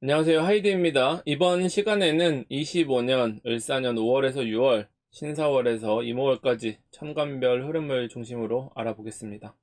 안녕하세요. 하이드입니다. 이번 시간에는 25년 을사년 5월에서 6월, 신사월에서 임오월까지 천간별 흐름을 중심으로 알아보겠습니다.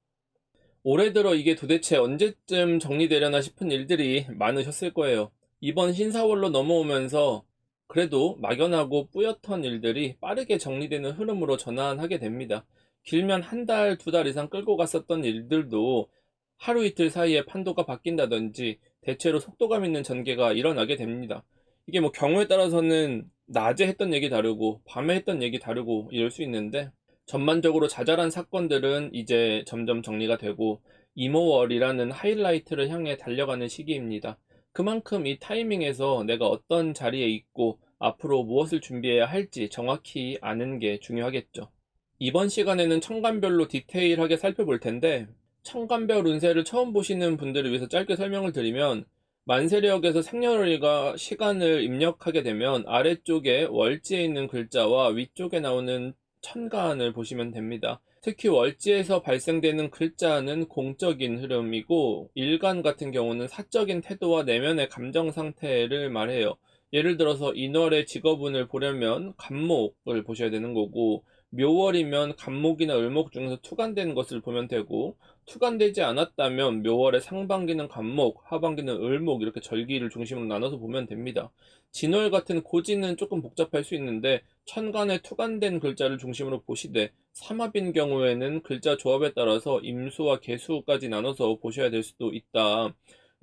올해 들어 이게 도대체 언제쯤 정리되려나 싶은 일들이 많으셨을 거예요. 이번 신사월로 넘어오면서 그래도 막연하고 뿌옇던 일들이 빠르게 정리되는 흐름으로 전환하게 됩니다. 길면 한 달, 두 달 이상 끌고 갔었던 일들도 하루 이틀 사이에 판도가 바뀐다든지 대체로 속도감 있는 전개가 일어나게 됩니다. 이게 뭐 경우에 따라서는 낮에 했던 얘기 다르고 밤에 했던 얘기 다르고 이럴 수 있는데, 전반적으로 자잘한 사건들은 이제 점점 정리가 되고 이모월이라는 하이라이트를 향해 달려가는 시기입니다. 그만큼 이 타이밍에서 내가 어떤 자리에 있고 앞으로 무엇을 준비해야 할지 정확히 아는 게 중요하겠죠. 이번 시간에는 천간별로 디테일하게 살펴볼 텐데, 천간별 운세를 처음 보시는 분들을 위해서 짧게 설명을 드리면, 만세력에서 생년월일과 시간을 입력하게 되면 아래쪽에 월지에 있는 글자와 위쪽에 나오는 천간을 보시면 됩니다. 특히 월지에서 발생되는 글자는 공적인 흐름이고, 일간 같은 경우는 사적인 태도와 내면의 감정 상태를 말해요. 예를 들어서 인월의 직업운을 보려면 간목을 보셔야 되는 거고, 묘월이면 간목이나 을목 중에서 투간된 것을 보면 되고, 투간되지 않았다면 묘월의 상반기는 간목, 하반기는 을목, 이렇게 절기를 중심으로 나눠서 보면 됩니다. 진월 같은 고지는 조금 복잡할 수 있는데, 천간에 투간된 글자를 중심으로 보시되, 삼합인 경우에는 글자 조합에 따라서 임수와 개수까지 나눠서 보셔야 될 수도 있다.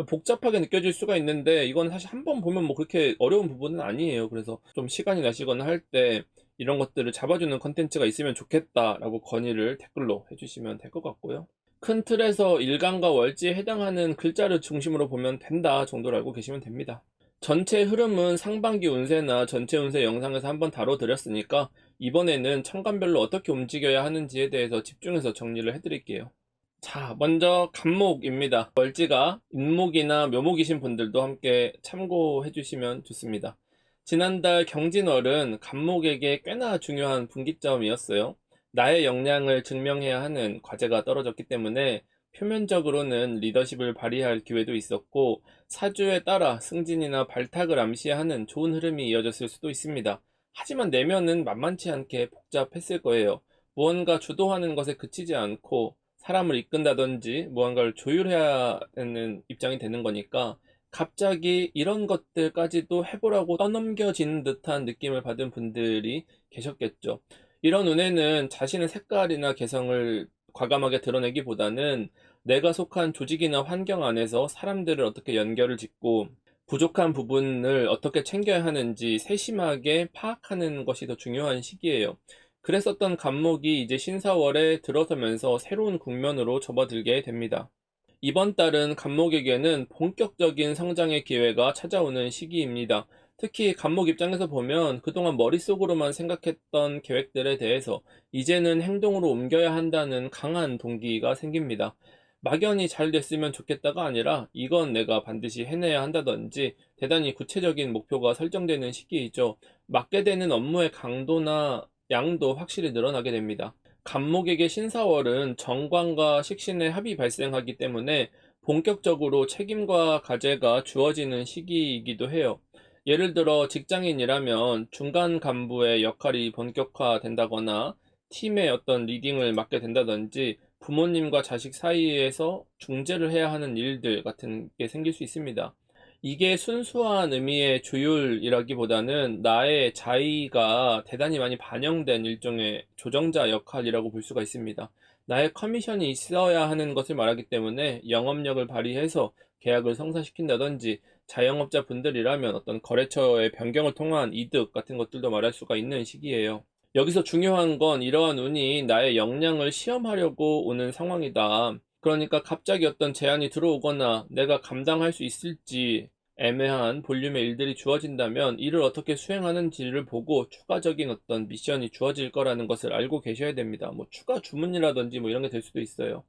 복잡하게 느껴질 수가 있는데, 이건 사실 한 번 보면 뭐 그렇게 어려운 부분은 아니에요. 그래서 좀 시간이 나시거나 할 때 이런 것들을 잡아주는 컨텐츠가 있으면 좋겠다라고 건의를 댓글로 해주시면 될 것 같고요. 큰 틀에서 일간과 월지에 해당하는 글자를 중심으로 보면 된다 정도로 알고 계시면 됩니다. 전체 흐름은 상반기 운세나 전체 운세 영상에서 한번 다뤄드렸으니까, 이번에는 천간별로 어떻게 움직여야 하는지에 대해서 집중해서 정리를 해드릴게요. 자, 먼저 간목입니다. 월지가 인목이나 묘목이신 분들도 함께 참고해 주시면 좋습니다. 지난달 경진월은 간목에게 꽤나 중요한 분기점이었어요. 나의 역량을 증명해야 하는 과제가 떨어졌기 때문에 표면적으로는 리더십을 발휘할 기회도 있었고, 사주에 따라 승진이나 발탁을 암시하는 좋은 흐름이 이어졌을 수도 있습니다. 하지만 내면은 만만치 않게 복잡했을 거예요. 무언가 주도하는 것에 그치지 않고 사람을 이끈다든지 무언가를 조율해야 되는 입장이 되는 거니까, 갑자기 이런 것들까지도 해보라고 떠넘겨진 듯한 느낌을 받은 분들이 계셨겠죠. 이런 운에는 자신의 색깔이나 개성을 과감하게 드러내기보다는 내가 속한 조직이나 환경 안에서 사람들을 어떻게 연결을 짓고 부족한 부분을 어떻게 챙겨야 하는지 세심하게 파악하는 것이 더 중요한 시기예요. 그랬었던 간목이 이제 신사월에 들어서면서 새로운 국면으로 접어들게 됩니다. 이번 달은 간목에게는 본격적인 성장의 기회가 찾아오는 시기입니다. 특히 간목 입장에서 보면 그동안 머릿속으로만 생각했던 계획들에 대해서 이제는 행동으로 옮겨야 한다는 강한 동기가 생깁니다. 막연히 잘 됐으면 좋겠다가 아니라 이건 내가 반드시 해내야 한다든지 대단히 구체적인 목표가 설정되는 시기이죠. 맡게 되는 업무의 강도나 양도 확실히 늘어나게 됩니다. 간목에게 신사월은 정관과 식신의 합이 발생하기 때문에 본격적으로 책임과 과제가 주어지는 시기이기도 해요. 예를 들어 직장인이라면 중간 간부의 역할이 본격화된다거나 팀의 어떤 리딩을 맡게 된다든지, 부모님과 자식 사이에서 중재를 해야 하는 일들 같은 게 생길 수 있습니다. 이게 순수한 의미의 조율이라기보다는 나의 자의가 대단히 많이 반영된 일종의 조정자 역할이라고 볼 수가 있습니다. 나의 커미션이 있어야 하는 것을 말하기 때문에 영업력을 발휘해서 계약을 성사시킨다든지, 자영업자 분들이라면 어떤 거래처의 변경을 통한 이득 같은 것들도 말할 수가 있는 시기예요. 여기서 중요한 건 이러한 운이 나의 역량을 시험하려고 오는 상황이다. 그러니까 갑자기 어떤 제안이 들어오거나 내가 감당할 수 있을지 애매한 볼륨의 일들이 주어진다면, 이를 어떻게 수행하는지를 보고 추가적인 어떤 미션이 주어질 거라는 것을 알고 계셔야 됩니다. 뭐 추가 주문이라든지 뭐 이런 게 될 수도 있어요.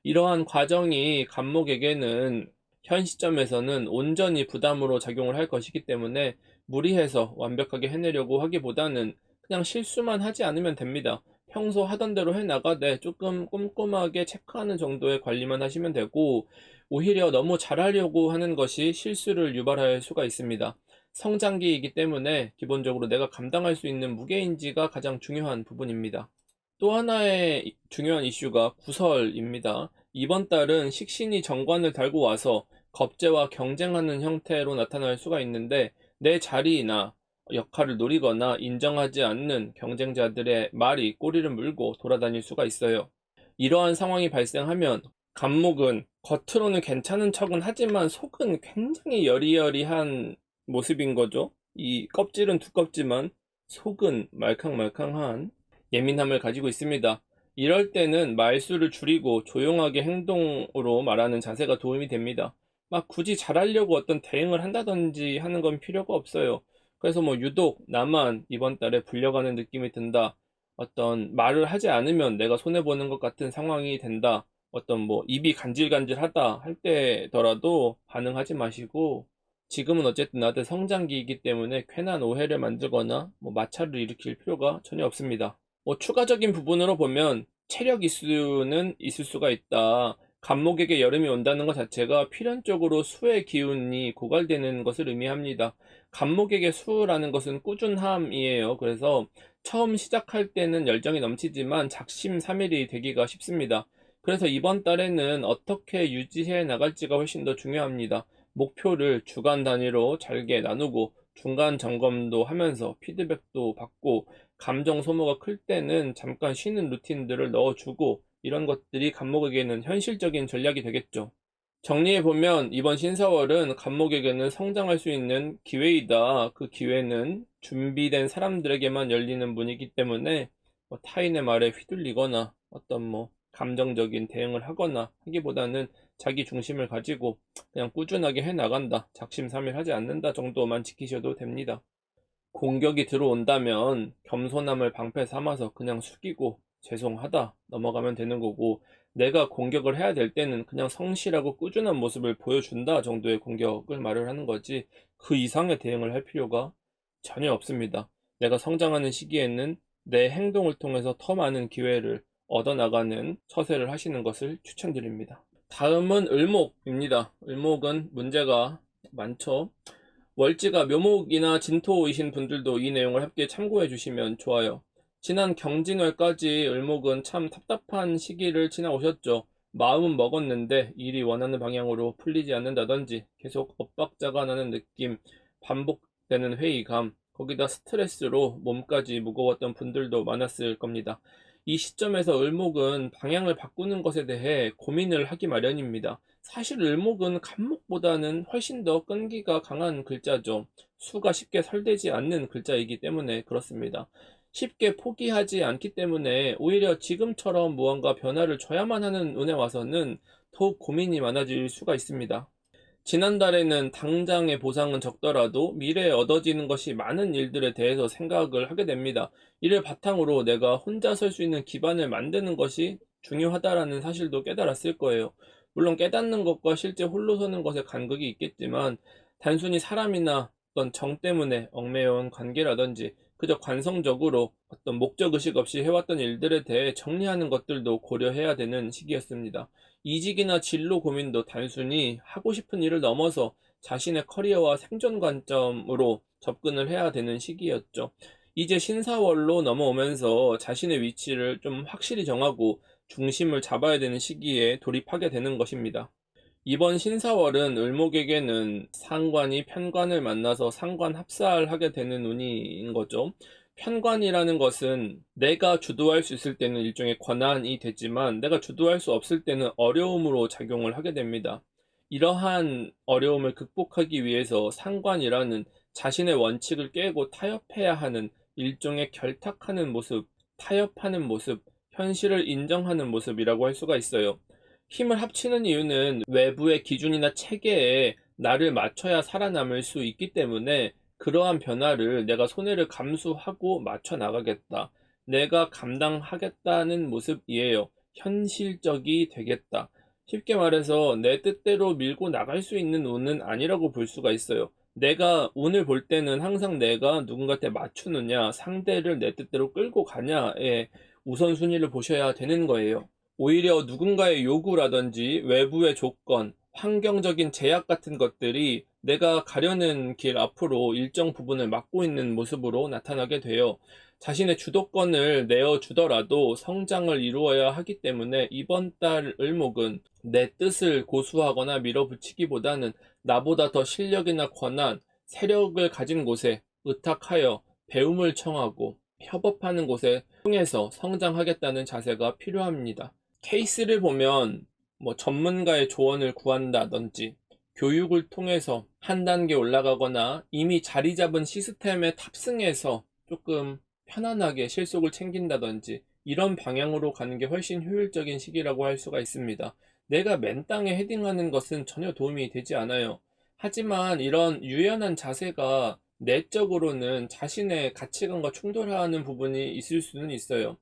이러한 과정이 간목에게는 현 시점에서는 온전히 부담으로 작용을 할 것이기 때문에 무리해서 완벽하게 해내려고 하기보다는 그냥 실수만 하지 않으면 됩니다. 평소 하던 대로 해나가되 조금 꼼꼼하게 체크하는 정도의 관리만 하시면 되고, 오히려 너무 잘하려고 하는 것이 실수를 유발할 수가 있습니다. 성장기이기 때문에 기본적으로 내가 감당할 수 있는 무게인지가 가장 중요한 부분입니다. 또 하나의 중요한 이슈가 구설입니다. 이번 달은 식신이 정관을 달고 와서 겁재와 경쟁하는 형태로 나타날 수가 있는데, 내 자리나 역할을 노리거나 인정하지 않는 경쟁자들의 말이 꼬리를 물고 돌아다닐 수가 있어요. 이러한 상황이 발생하면 갑목은 겉으로는 괜찮은 척은 하지만 속은 굉장히 여리여리한 모습인 거죠. 이 껍질은 두껍지만 속은 말캉말캉한 예민함을 가지고 있습니다. 이럴 때는 말수를 줄이고 조용하게 행동으로 말하는 자세가 도움이 됩니다. 막 굳이 잘하려고 어떤 대응을 한다든지 하는 건 필요가 없어요. 그래서 뭐 유독 나만 이번 달에 불려가는 느낌이 든다, 어떤 말을 하지 않으면 내가 손해보는 것 같은 상황이 된다, 어떤 뭐 입이 간질간질하다 할 때더라도 반응하지 마시고, 지금은 어쨌든 나한테 성장기이기 때문에 괜한 오해를 만들거나 뭐 마찰을 일으킬 필요가 전혀 없습니다. 뭐 추가적인 부분으로 보면 체력 이슈는 있을 수가 있다. 갑목에게 여름이 온다는 것 자체가 필연적으로 수의 기운이 고갈되는 것을 의미합니다. 갑목에게 수라는 것은 꾸준함이에요. 그래서 처음 시작할 때는 열정이 넘치지만 작심삼일이 되기가 쉽습니다. 그래서 이번 달에는 어떻게 유지해 나갈지가 훨씬 더 중요합니다. 목표를 주간 단위로 잘게 나누고 중간 점검도 하면서 피드백도 받고, 감정 소모가 클 때는 잠깐 쉬는 루틴들을 넣어주고, 이런 것들이 갑목에게는 현실적인 전략이 되겠죠. 정리해보면 이번 신사월은 갑목에게는 성장할 수 있는 기회이다. 그 기회는 준비된 사람들에게만 열리는 문이기 때문에 뭐 타인의 말에 휘둘리거나 어떤 뭐 감정적인 대응을 하거나 하기보다는 자기 중심을 가지고 그냥 꾸준하게 해나간다, 작심삼일하지 않는다 정도만 지키셔도 됩니다. 공격이 들어온다면 겸손함을 방패 삼아서 그냥 숙이고 죄송하다 넘어가면 되는 거고, 내가 공격을 해야 될 때는 그냥 성실하고 꾸준한 모습을 보여준다 정도의 공격을 말을 하는 거지, 그 이상의 대응을 할 필요가 전혀 없습니다. 내가 성장하는 시기에는 내 행동을 통해서 더 많은 기회를 얻어나가는 처세를 하시는 것을 추천드립니다. 다음은 을목입니다. 을목은 문제가 많죠. 월지가 묘목이나 진토이신 분들도 이 내용을 함께 참고해 주시면 좋아요. 지난 경진월까지 을목은 참 답답한 시기를 지나오셨죠. 마음은 먹었는데 일이 원하는 방향으로 풀리지 않는다든지 계속 엇박자가 나는 느낌, 반복되는 회의감, 거기다 스트레스로 몸까지 무거웠던 분들도 많았을 겁니다. 이 시점에서 을목은 방향을 바꾸는 것에 대해 고민을 하기 마련입니다. 사실 을목은 갑목보다는 훨씬 더 끈기가 강한 글자죠. 수가 쉽게 설되지 않는 글자이기 때문에 그렇습니다. 쉽게 포기하지 않기 때문에 오히려 지금처럼 무언가 변화를 줘야만 하는 운에 와서는 더욱 고민이 많아질 수가 있습니다. 지난달에는 당장의 보상은 적더라도 미래에 얻어지는 것이 많은 일들에 대해서 생각을 하게 됩니다. 이를 바탕으로 내가 혼자 설 수 있는 기반을 만드는 것이 중요하다라는 사실도 깨달았을 거예요. 물론 깨닫는 것과 실제 홀로 서는 것에 간극이 있겠지만, 단순히 사람이나 어떤 정 때문에 얽매여온 관계라든지 그저 관성적으로 어떤 목적의식 없이 해왔던 일들에 대해 정리하는 것들도 고려해야 되는 시기였습니다. 이직이나 진로 고민도 단순히 하고 싶은 일을 넘어서 자신의 커리어와 생존 관점으로 접근을 해야 되는 시기였죠. 이제 신사월로 넘어오면서 자신의 위치를 좀 확실히 정하고 중심을 잡아야 되는 시기에 돌입하게 되는 것입니다. 이번 신사월은 을목에게는 상관이 편관을 만나서 상관 합살하게 되는 운인 거죠. 편관이라는 것은 내가 주도할 수 있을 때는 일종의 권한이 되지만, 내가 주도할 수 없을 때는 어려움으로 작용을 하게 됩니다. 이러한 어려움을 극복하기 위해서 상관이라는 자신의 원칙을 깨고 타협해야 하는 일종의 결탁하는 모습, 타협하는 모습, 현실을 인정하는 모습이라고 할 수가 있어요. 힘을 합치는 이유는 외부의 기준이나 체계에 나를 맞춰야 살아남을 수 있기 때문에, 그러한 변화를 내가 손해를 감수하고 맞춰 나가겠다, 내가 감당하겠다는 모습이에요. 현실적이 되겠다. 쉽게 말해서 내 뜻대로 밀고 나갈 수 있는 운은 아니라고 볼 수가 있어요. 내가 운을 볼 때는 항상 내가 누군가한테 맞추느냐, 상대를 내 뜻대로 끌고 가냐에 우선순위를 보셔야 되는 거예요. 오히려 누군가의 요구라든지 외부의 조건, 환경적인 제약 같은 것들이 내가 가려는 길 앞으로 일정 부분을 막고 있는 모습으로 나타나게 돼요. 자신의 주도권을 내어주더라도 성장을 이루어야 하기 때문에 이번 달 을목은 내 뜻을 고수하거나 밀어붙이기보다는 나보다 더 실력이나 권한, 세력을 가진 곳에 의탁하여 배움을 청하고 협업하는 곳에 통해서 성장하겠다는 자세가 필요합니다. 케이스를 보면 전문가의 조언을 구한다든지 교육을 통해서 한 단계 올라가거나 이미 자리 잡은 시스템에 탑승해서 조금 편안하게 실속을 챙긴다든지 이런 방향으로 가는 게 훨씬 효율적인 시기라고 할 수가 있습니다. 내가 맨 땅에 헤딩하는 것은 전혀 도움이 되지 않아요. 하지만 이런 유연한 자세가 내적으로는 자신의 가치관과 충돌하는 부분이 있을 수는 있어요.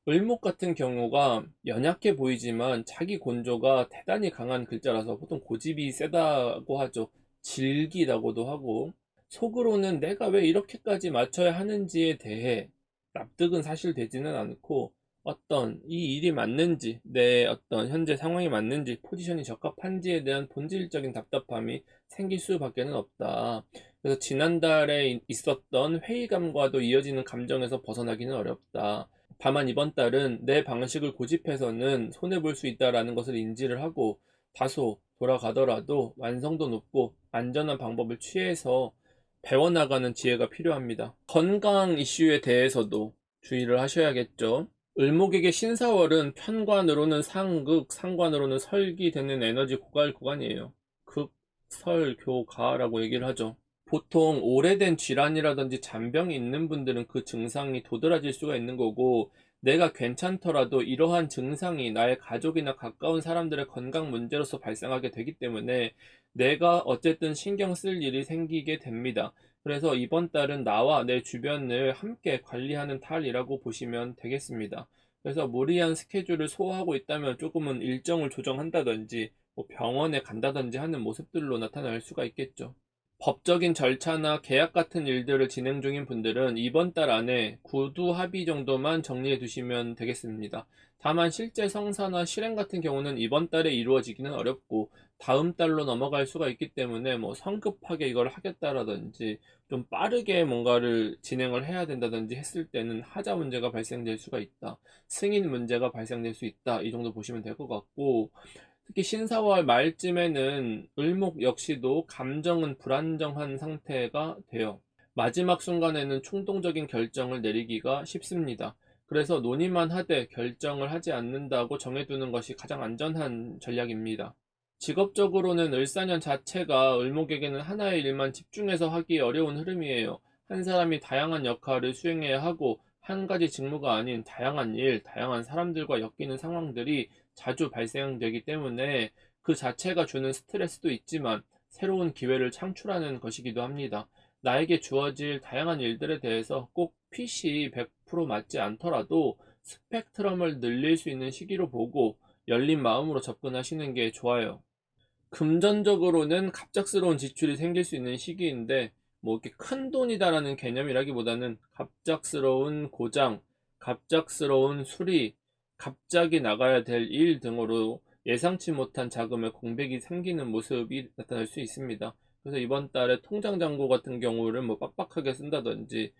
을목 같은 경우가 연약해 보이지만 자기 건조가 대단히 강한 글자라서 보통 고집이 세다고 하죠. 질기다고도 하고, 속으로는 내가 왜 이렇게까지 맞춰야 하는지에 대해 납득은 사실 되지는 않고, 어떤 이 일이 맞는지, 내 어떤 현재 상황이 맞는지, 포지션이 적합한지에 대한 본질적인 답답함이 생길 수밖에는 없다. 그래서 지난달에 있었던 회의감과도 이어지는 감정에서 벗어나기는 어렵다. 다만 이번 달은 내 방식을 고집해서는 손해볼 수 있다라는 것을 인지를 하고 다소 돌아가더라도 완성도 높고 안전한 방법을 취해서 배워나가는 지혜가 필요합니다. 건강 이슈에 대해서도 주의를 하셔야겠죠. 을목에게 신사월은 편관으로는 상극, 상관으로는 설기 되는 에너지 고갈 구간이에요. 극, 설, 교, 가라고 얘기를 하죠. 보통 오래된 질환이라든지 잔병이 있는 분들은 그 증상이 도드라질 수가 있는 거고, 내가 괜찮더라도 이러한 증상이 나의 가족이나 가까운 사람들의 건강 문제로서 발생하게 되기 때문에 내가 어쨌든 신경 쓸 일이 생기게 됩니다. 그래서 이번 달은 나와 내 주변을 함께 관리하는 달이라고 보시면 되겠습니다. 그래서 무리한 스케줄을 소화하고 있다면 조금은 일정을 조정한다든지 병원에 간다든지 하는 모습들로 나타날 수가 있겠죠. 법적인 절차나 계약 같은 일들을 진행 중인 분들은 이번 달 안에 구두 합의 정도만 정리해 두시면 되겠습니다. 다만 실제 성사나 실행 같은 경우는 이번 달에 이루어지기는 어렵고 다음 달로 넘어갈 수가 있기 때문에 성급하게 이걸 하겠다라든지 좀 빠르게 뭔가를 진행을 해야 된다든지 했을 때는 하자 문제가 발생될 수가 있다. 승인 문제가 발생될 수 있다. 이 정도 보시면 될 것 같고, 특히 신사월 말쯤에는 을목 역시도 감정은 불안정한 상태가 돼요. 마지막 순간에는 충동적인 결정을 내리기가 쉽습니다. 그래서 논의만 하되 결정을 하지 않는다고 정해두는 것이 가장 안전한 전략입니다. 직업적으로는 을사년 자체가 을목에게는 하나의 일만 집중해서 하기 어려운 흐름이에요. 한 사람이 다양한 역할을 수행해야 하고 한 가지 직무가 아닌 다양한 일, 다양한 사람들과 엮이는 상황들이 자주 발생되기 때문에 그 자체가 주는 스트레스도 있지만 새로운 기회를 창출하는 것이기도 합니다. 나에게 주어질 다양한 일들에 대해서 꼭 핏이 100% 맞지 않더라도 스펙트럼을 늘릴 수 있는 시기로 보고 열린 마음으로 접근하시는 게 좋아요. 금전적으로는 갑작스러운 지출이 생길 수 있는 시기인데 이렇게 큰 돈이다라는 개념이라기보다는 갑작스러운 고장, 갑작스러운 수리, 갑자기 나가야 될 일 등으로 예상치 못한 자금의 공백이 생기는 모습이 나타날 수 있습니다. 그래서 이번 달에 통장 잔고 같은 경우를 빡빡하게 쓴다든지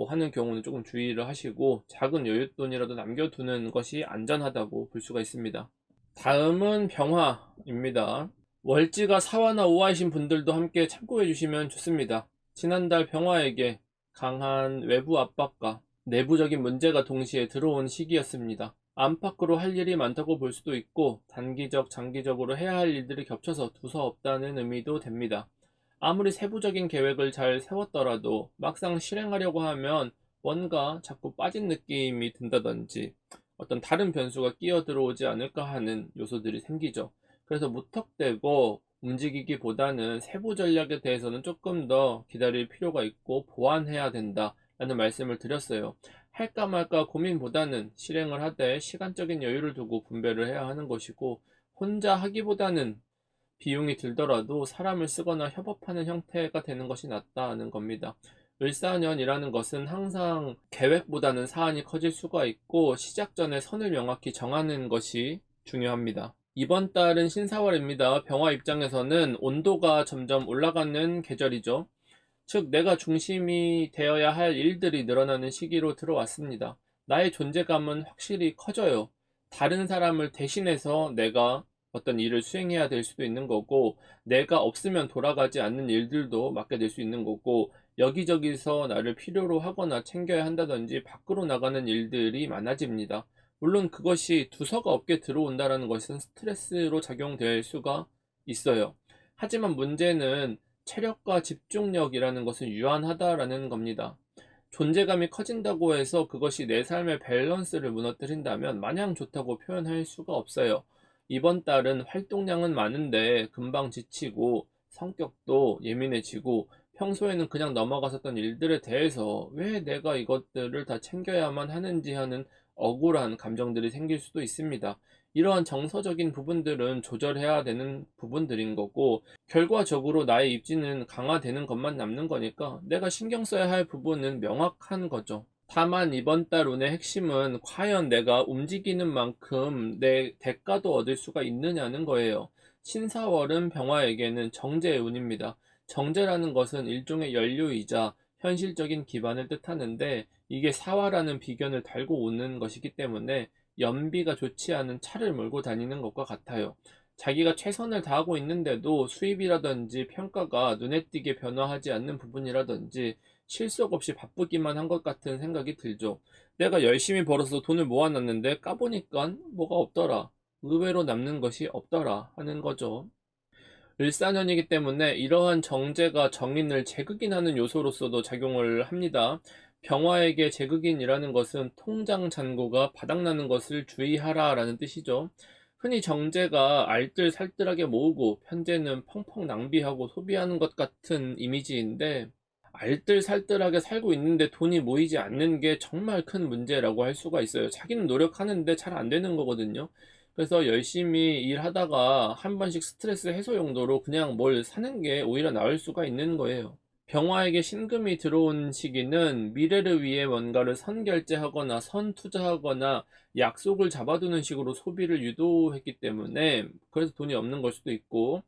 하는 경우는 조금 주의를 하시고 작은 여윳돈이라도 남겨두는 것이 안전하다고 볼 수가 있습니다. 다음은 병화입니다. 월지가 4화나 5화이신 분들도 함께 참고해 주시면 좋습니다. 지난달 병화에게 강한 외부 압박과 내부적인 문제가 동시에 들어온 시기였습니다. 안팎으로 할 일이 많다고 볼 수도 있고 단기적, 장기적으로 해야 할 일들이 겹쳐서 두서없다는 의미도 됩니다. 아무리 세부적인 계획을 잘 세웠더라도 막상 실행하려고 하면 뭔가 자꾸 빠진 느낌이 든다든지 어떤 다른 변수가 끼어 들어오지 않을까 하는 요소들이 생기죠. 그래서 무턱대고 움직이기보다는 세부 전략에 대해서는 조금 더 기다릴 필요가 있고 보완해야 된다라는 말씀을 드렸어요. 할까 말까 고민보다는 실행을 하되 시간적인 여유를 두고 분배를 해야 하는 것이고, 혼자 하기보다는 비용이 들더라도 사람을 쓰거나 협업하는 형태가 되는 것이 낫다는 겁니다. 을사년이라는 것은 항상 계획보다는 사안이 커질 수가 있고 시작 전에 선을 명확히 정하는 것이 중요합니다. 이번 달은 신사월입니다. 병화 입장에서는 온도가 점점 올라가는 계절이죠. 즉 내가 중심이 되어야 할 일들이 늘어나는 시기로 들어왔습니다. 나의 존재감은 확실히 커져요. 다른 사람을 대신해서 내가 어떤 일을 수행해야 될 수도 있는 거고, 내가 없으면 돌아가지 않는 일들도 맡게 될 수 있는 거고, 여기저기서 나를 필요로 하거나 챙겨야 한다든지 밖으로 나가는 일들이 많아집니다. 물론 그것이 두서가 없게 들어온다는 것은 스트레스로 작용될 수가 있어요. 하지만 문제는 체력과 집중력이라는 것은 유한하다라는 겁니다. 존재감이 커진다고 해서 그것이 내 삶의 밸런스를 무너뜨린다면 마냥 좋다고 표현할 수가 없어요. 이번 달은 활동량은 많은데 금방 지치고 성격도 예민해지고 평소에는 그냥 넘어갔었던 일들에 대해서 왜 내가 이것들을 다 챙겨야만 하는지 하는 억울한 감정들이 생길 수도 있습니다. 이러한 정서적인 부분들은 조절해야 되는 부분들인 거고, 결과적으로 나의 입지는 강화되는 것만 남는 거니까 내가 신경 써야 할 부분은 명확한 거죠. 다만 이번 달 운의 핵심은 과연 내가 움직이는 만큼 내 대가도 얻을 수가 있느냐는 거예요. 신사월은 병화에게는 정제의 운입니다. 정제라는 것은 일종의 연료이자 현실적인 기반을 뜻하는데, 이게 사화라는 비견을 달고 오는 것이기 때문에 연비가 좋지 않은 차를 몰고 다니는 것과 같아요. 자기가 최선을 다하고 있는데도 수입이라든지 평가가 눈에 띄게 변화하지 않는 부분이라든지 실속 없이 바쁘기만 한 것 같은 생각이 들죠. 내가 열심히 벌어서 돈을 모아놨는데 까보니까 뭐가 없더라. 의외로 남는 것이 없더라 하는 거죠. 을사년이기 때문에 이러한 정제가 정인을 재극인하는 요소로서도 작용을 합니다. 병화에게 재극인이라는 것은 통장 잔고가 바닥나는 것을 주의하라 라는 뜻이죠. 흔히 정제가 알뜰살뜰하게 모으고 편제는 펑펑 낭비하고 소비하는 것 같은 이미지인데, 알뜰살뜰하게 살고 있는데 돈이 모이지 않는 게 정말 큰 문제라고 할 수가 있어요. 자기는 노력하는데 잘 안 되는 거거든요. 그래서 열심히 일하다가 한 번씩 스트레스 해소 용도로 그냥 뭘 사는 게 오히려 나을 수가 있는 거예요. 병화에게 신금이 들어온 시기는 미래를 위해 뭔가를 선결제하거나 선투자하거나 약속을 잡아두는 식으로 소비를 유도했기 때문에 그래서 돈이 없는 걸 수도 있고,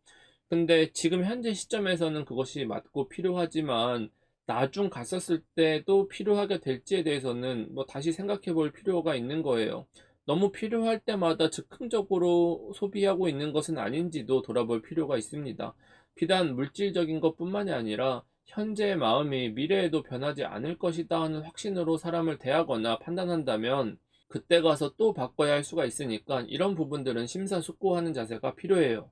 근데 지금 현재 시점에서는 그것이 맞고 필요하지만 나중 갔었을 때도 필요하게 될지에 대해서는 뭐 다시 생각해 볼 필요가 있는 거예요. 너무 필요할 때마다 즉흥적으로 소비하고 있는 것은 아닌지도 돌아볼 필요가 있습니다. 비단 물질적인 것뿐만이 아니라 현재의 마음이 미래에도 변하지 않을 것이다 하는 확신으로 사람을 대하거나 판단한다면 그때 가서 또 바꿔야 할 수가 있으니까 이런 부분들은 심사숙고하는 자세가 필요해요.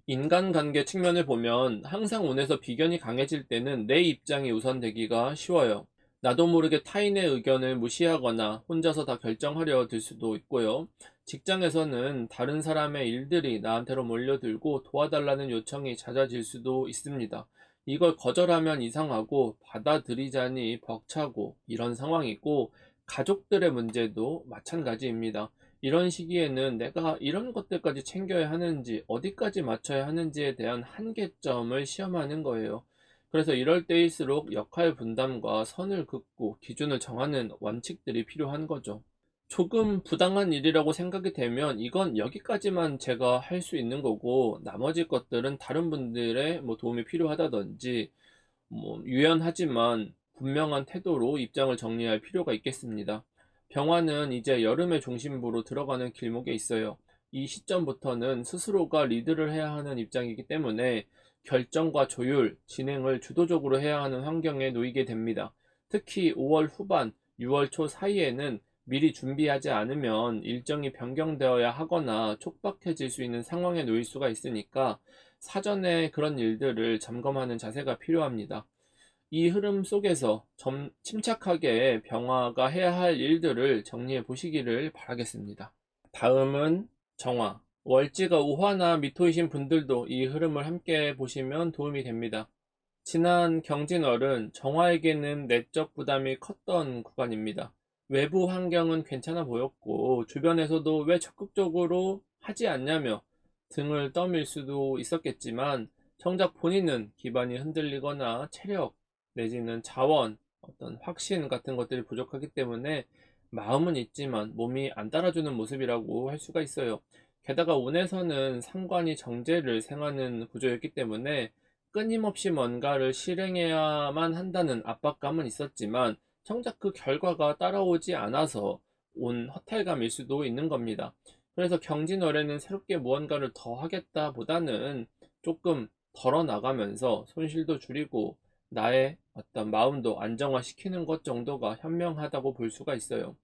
인간관계 측면을 보면 항상 운에서 비견이 강해질 때는 내 입장이 우선되기가 쉬워요. 나도 모르게 타인의 의견을 무시하거나 혼자서 다 결정하려 들 수도 있고요. 직장에서는 다른 사람의 일들이 나한테로 몰려들고 도와달라는 요청이 잦아질 수도 있습니다. 이걸 거절하면 이상하고 받아들이자니 벅차고 이런 상황이고, 가족들의 문제도 마찬가지입니다. 이런 시기에는 내가 이런 것들까지 챙겨야 하는지, 어디까지 맞춰야 하는지에 대한 한계점을 시험하는 거예요. 그래서 이럴 때일수록 역할 분담과 선을 긋고 기준을 정하는 원칙들이 필요한 거죠. 조금 부당한 일이라고 생각이 되면 이건 여기까지만 제가 할 수 있는 거고 나머지 것들은 다른 분들의 뭐 도움이 필요하다든지 뭐 유연하지만 분명한 태도로 입장을 정리할 필요가 있겠습니다. 병화는 이제 여름의 중심부로 들어가는 길목에 있어요. 이 시점부터는 스스로가 리드를 해야 하는 입장이기 때문에 결정과 조율, 진행을 주도적으로 해야 하는 환경에 놓이게 됩니다. 특히 5월 후반, 6월 초 사이에는 미리 준비하지 않으면 일정이 변경되어야 하거나 촉박해질 수 있는 상황에 놓일 수가 있으니까 사전에 그런 일들을 점검하는 자세가 필요합니다. 이 흐름 속에서 침착하게 병화가 해야 할 일들을 정리해 보시기를 바라겠습니다. 다음은 정화. 월지가 우화나 미토이신 분들도 이 흐름을 함께 보시면 도움이 됩니다. 지난 경진월은 정화에게는 내적 부담이 컸던 구간입니다. 외부 환경은 괜찮아 보였고 주변에서도 왜 적극적으로 하지 않냐며 등을 떠밀 수도 있었겠지만, 정작 본인은 기반이 흔들리거나 체력 내지는 자원, 어떤 확신 같은 것들이 부족하기 때문에 마음은 있지만 몸이 안 따라주는 모습이라고 할 수가 있어요. 게다가 운에서는 상관이 정제를 생하는 구조였기 때문에 끊임없이 뭔가를 실행해야만 한다는 압박감은 있었지만 정작 그 결과가 따라오지 않아서 온 허탈감일 수도 있는 겁니다. 그래서 경진월에는 새롭게 무언가를 더 하겠다 보다는 조금 덜어나가면서 손실도 줄이고 나의 어떤 마음도 안정화시키는 것 정도가 현명하다고 볼 수가 있어요.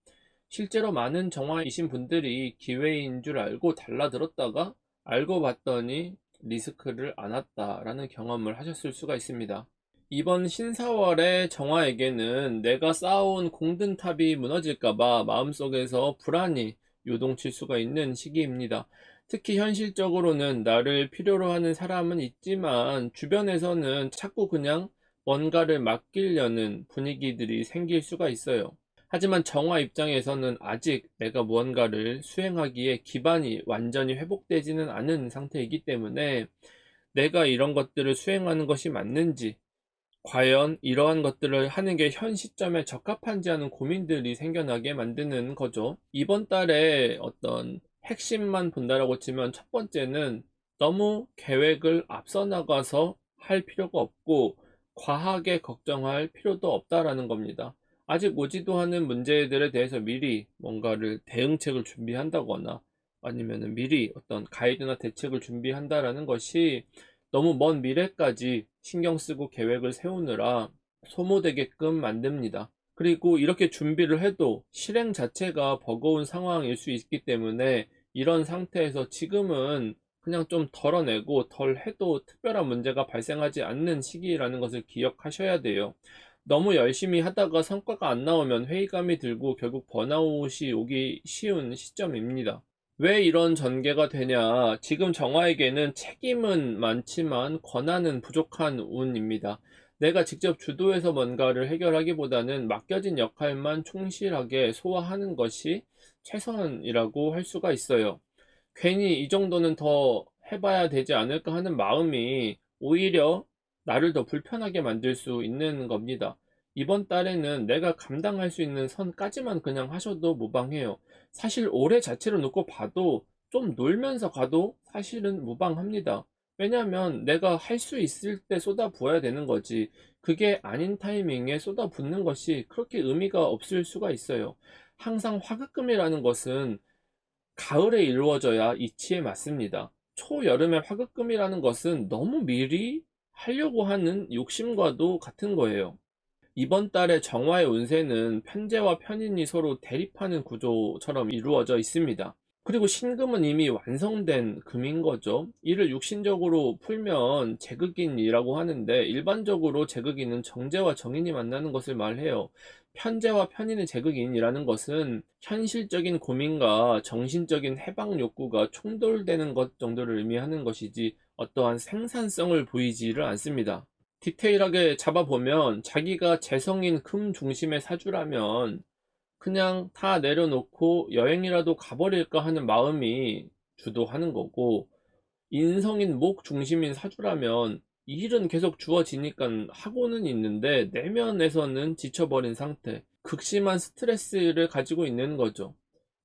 실제로 많은 정화이신 분들이 기회인 줄 알고 달라들었다가 알고 봤더니 리스크를 안았다라는 경험을 하셨을 수가 있습니다. 이번 신사월의 정화에게는 내가 쌓아온 공든탑이 무너질까봐 마음속에서 불안이 요동칠 수가 있는 시기입니다. 특히 현실적으로는 나를 필요로 하는 사람은 있지만 주변에서는 자꾸 그냥 뭔가를 맡기려는 분위기들이 생길 수가 있어요. 하지만 정화 입장에서는 아직 내가 무언가를 수행하기에 기반이 완전히 회복되지는 않은 상태이기 때문에 내가 이런 것들을 수행하는 것이 맞는지, 과연 이러한 것들을 하는 게 현 시점에 적합한지 하는 고민들이 생겨나게 만드는 거죠. 이번 달에 어떤 핵심만 본다라고 치면 첫 번째는 너무 계획을 앞서 나가서 할 필요가 없고 과하게 걱정할 필요도 없다라는 겁니다. 아직 오지도 않은 문제들에 대해서 미리 뭔가를 대응책을 준비한다거나 아니면 미리 어떤 가이드나 대책을 준비한다라는 것이 너무 먼 미래까지 신경 쓰고 계획을 세우느라 소모되게끔 만듭니다. 그리고 이렇게 준비를 해도 실행 자체가 버거운 상황일 수 있기 때문에 이런 상태에서 지금은 그냥 좀 덜어내고 덜 해도 특별한 문제가 발생하지 않는 시기라는 것을 기억하셔야 돼요. 너무 열심히 하다가 성과가 안 나오면 회의감이 들고 결국 번아웃이 오기 쉬운 시점입니다. 왜 이런 전개가 되냐? 지금 정화에게는 책임은 많지만 권한은 부족한 운입니다. 내가 직접 주도해서 뭔가를 해결하기보다는 맡겨진 역할만 충실하게 소화하는 것이 최선이라고 할 수가 있어요. 괜히 이 정도는 더 해봐야 되지 않을까 하는 마음이 오히려 나를 더 불편하게 만들 수 있는 겁니다. 이번 달에는 내가 감당할 수 있는 선까지만 그냥 하셔도 무방해요. 사실 올해 자체로 놓고 봐도 좀 놀면서 가도 사실은 무방합니다. 왜냐하면 내가 할 수 있을 때 쏟아 부어야 되는 거지. 그게 아닌 타이밍에 쏟아 붓는 것이 그렇게 의미가 없을 수가 있어요. 항상 화급금이라는 것은 가을에 이루어져야 이치에 맞습니다. 초여름에 화급금이라는 것은 너무 미리 하려고 하는 욕심과도 같은 거예요. 이번 달의 정화의 운세는 편재와 편인이 서로 대립하는 구조처럼 이루어져 있습니다. 그리고 신금은 이미 완성된 금인 거죠. 이를 육신적으로 풀면 재극인이라고 하는데 일반적으로 재극인은 정제와 정인이 만나는 것을 말해요. 편재와 편인의 재극인이라는 것은 현실적인 고민과 정신적인 해방 욕구가 충돌되는 것 정도를 의미하는 것이지 어떠한 생산성을 보이지를 않습니다. 디테일하게 잡아보면 자기가 재성인 금 중심의 사주라면 그냥 다 내려놓고 여행이라도 가버릴까 하는 마음이 주도하는 거고, 인성인 목 중심인 사주라면 일은 계속 주어지니까 하고는 있는데 내면에서는 지쳐버린 상태, 극심한 스트레스를 가지고 있는 거죠.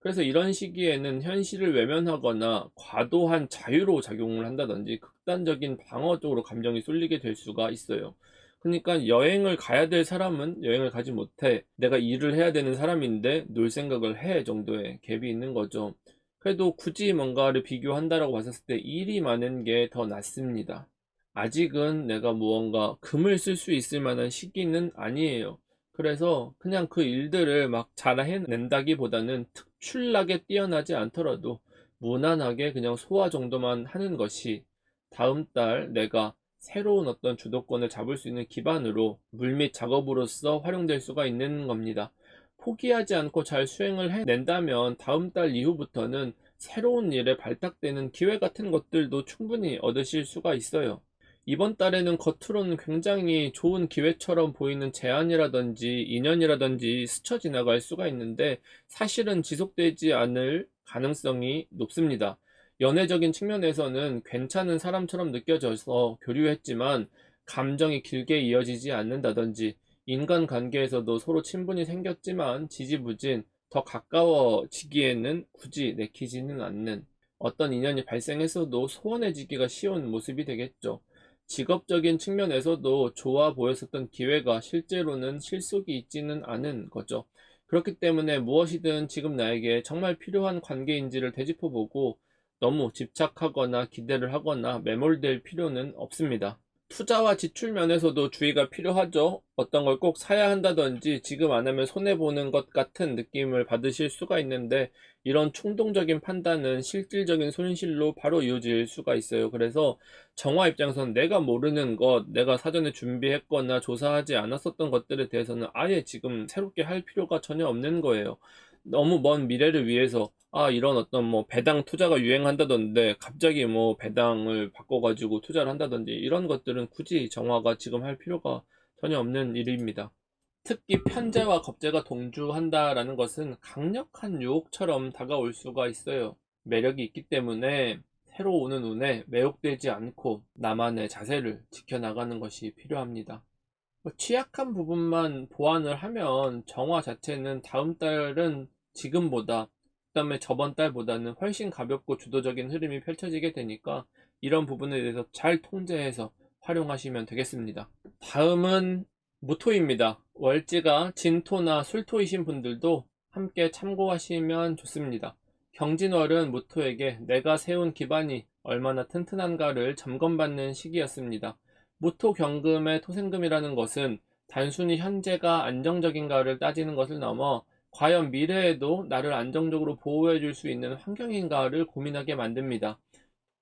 그래서 이런 시기에는 현실을 외면하거나 과도한 자유로 작용을 한다든지 극단적인 방어적으로 감정이 쏠리게 될 수가 있어요. 그러니까 여행을 가야 될 사람은 여행을 가지 못해, 내가 일을 해야 되는 사람인데 놀 생각을 해 정도의 갭이 있는 거죠. 그래도 굳이 뭔가를 비교한다라고 봤을 때 일이 많은 게 더 낫습니다. 아직은 내가 무언가 금을 쓸 수 있을 만한 시기는 아니에요. 그래서 그냥 그 일들을 막 잘 해낸다기보다는 특출나게 뛰어나지 않더라도 무난하게 그냥 소화 정도만 하는 것이 다음 달 내가 새로운 어떤 주도권을 잡을 수 있는 기반으로 물밑 작업으로서 활용될 수가 있는 겁니다. 포기하지 않고 잘 수행을 해낸다면 다음 달 이후부터는 새로운 일에 발탁되는 기회 같은 것들도 충분히 얻으실 수가 있어요. 이번 달에는 겉으로는 굉장히 좋은 기회처럼 보이는 제안이라든지 인연이라든지 스쳐 지나갈 수가 있는데 사실은 지속되지 않을 가능성이 높습니다. 연애적인 측면에서는 괜찮은 사람처럼 느껴져서 교류했지만 감정이 길게 이어지지 않는다든지 인간관계에서도 서로 친분이 생겼지만 지지부진 더 가까워지기에는 굳이 내키지는 않는, 어떤 인연이 발생했어도 소원해지기가 쉬운 모습이 되겠죠. 직업적인 측면에서도 좋아 보였었던 기회가 실제로는 실속이 있지는 않은 거죠. 그렇기 때문에 무엇이든 지금 나에게 정말 필요한 관계인지를 되짚어보고 너무 집착하거나 기대를 하거나 매몰될 필요는 없습니다. 투자와 지출 면에서도 주의가 필요하죠. 어떤 걸 꼭 사야 한다든지 지금 안 하면 손해보는 것 같은 느낌을 받으실 수가 있는데, 이런 충동적인 판단은 실질적인 손실로 바로 이어질 수가 있어요. 그래서 정화 입장에서는 내가 모르는 것, 내가 사전에 준비했거나 조사하지 않았었던 것들에 대해서는 아예 지금 새롭게 할 필요가 전혀 없는 거예요. 너무 먼 미래를 위해서 이런 어떤 뭐 배당 투자가 유행한다던데 갑자기 뭐 배당을 바꿔가지고 투자를 한다든지, 이런 것들은 굳이 정화가 지금 할 필요가 전혀 없는 일입니다. 특히 편재와 겁재가 동주한다라는 것은 강력한 유혹처럼 다가올 수가 있어요. 매력이 있기 때문에 새로 오는 운에 매혹되지 않고 나만의 자세를 지켜나가는 것이 필요합니다. 취약한 부분만 보완을 하면 정화 자체는 다음 달은 지금보다, 그 다음에 저번 달보다는 훨씬 가볍고 주도적인 흐름이 펼쳐지게 되니까 이런 부분에 대해서 잘 통제해서 활용하시면 되겠습니다. 다음은 무토입니다. 월지가 진토나 술토이신 분들도 함께 참고하시면 좋습니다. 경진월은 무토에게 내가 세운 기반이 얼마나 튼튼한가를 점검받는 시기였습니다. 무토경금의 토생금이라는 것은 단순히 현재가 안정적인가를 따지는 것을 넘어 과연 미래에도 나를 안정적으로 보호해 줄 수 있는 환경인가를 고민하게 만듭니다.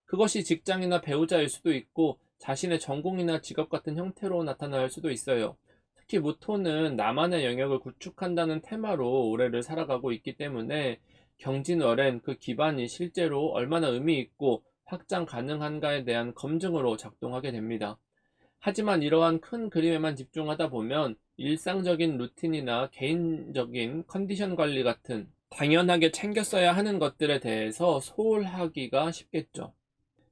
그것이 직장이나 배우자일 수도 있고 자신의 전공이나 직업 같은 형태로 나타날 수도 있어요. 특히 무토는 나만의 영역을 구축한다는 테마로 올해를 살아가고 있기 때문에 경진월엔 그 기반이 실제로 얼마나 의미 있고 확장 가능한가에 대한 검증으로 작동하게 됩니다. 하지만 이러한 큰 그림에만 집중하다 보면 일상적인 루틴이나 개인적인 컨디션 관리 같은 당연하게 챙겼어야 하는 것들에 대해서 소홀하기가 쉽겠죠.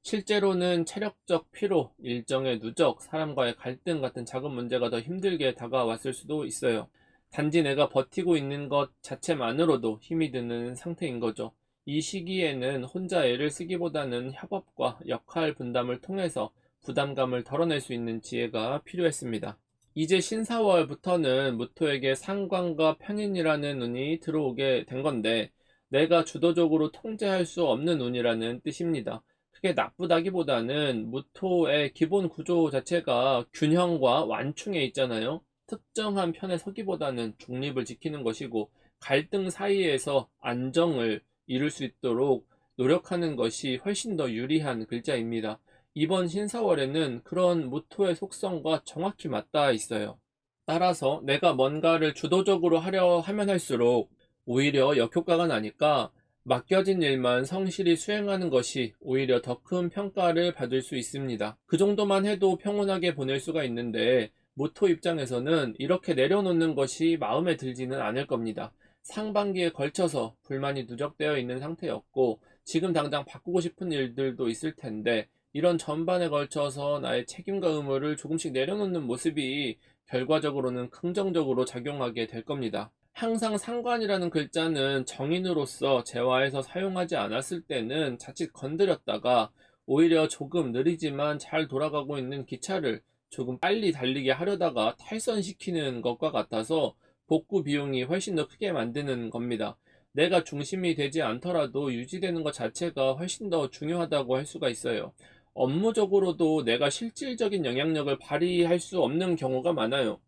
실제로는 체력적 피로, 일정의 누적, 사람과의 갈등 같은 작은 문제가 더 힘들게 다가왔을 수도 있어요. 단지 내가 버티고 있는 것 자체만으로도 힘이 드는 상태인 거죠. 이 시기에는 혼자 애를 쓰기보다는 협업과 역할 분담을 통해서 부담감을 덜어낼 수 있는 지혜가 필요했습니다. 이제 신사월부터는 무토에게 상관과 편인이라는 운이 들어오게 된 건데, 내가 주도적으로 통제할 수 없는 운이라는 뜻입니다. 크게 나쁘다기보다는 무토의 기본 구조 자체가 균형과 완충에 있잖아요. 특정한 편에 서기보다는 중립을 지키는 것이고, 갈등 사이에서 안정을 이룰 수 있도록 노력하는 것이 훨씬 더 유리한 글자입니다. 이번 신사월에는 그런 무토의 속성과 정확히 맞닿아 있어요. 따라서 내가 뭔가를 주도적으로 하려 하면 할수록 오히려 역효과가 나니까 맡겨진 일만 성실히 수행하는 것이 오히려 더 큰 평가를 받을 수 있습니다. 그 정도만 해도 평온하게 보낼 수가 있는데, 무토 입장에서는 이렇게 내려놓는 것이 마음에 들지는 않을 겁니다. 상반기에 걸쳐서 불만이 누적되어 있는 상태였고 지금 당장 바꾸고 싶은 일들도 있을 텐데, 이런 전반에 걸쳐서 나의 책임과 의무를 조금씩 내려놓는 모습이 결과적으로는 긍정적으로 작용하게 될 겁니다. 항상 상관이라는 글자는 정인으로서 재화에서 사용하지 않았을 때는 자칫 건드렸다가 오히려 조금 느리지만 잘 돌아가고 있는 기차를 조금 빨리 달리게 하려다가 탈선시키는 것과 같아서 복구 비용이 훨씬 더 크게 만드는 겁니다. 내가 중심이 되지 않더라도 유지되는 것 자체가 훨씬 더 중요하다고 할 수가 있어요. 업무적으로도 내가 실질적인 영향력을 발휘할 수 없는 경우가 많아요.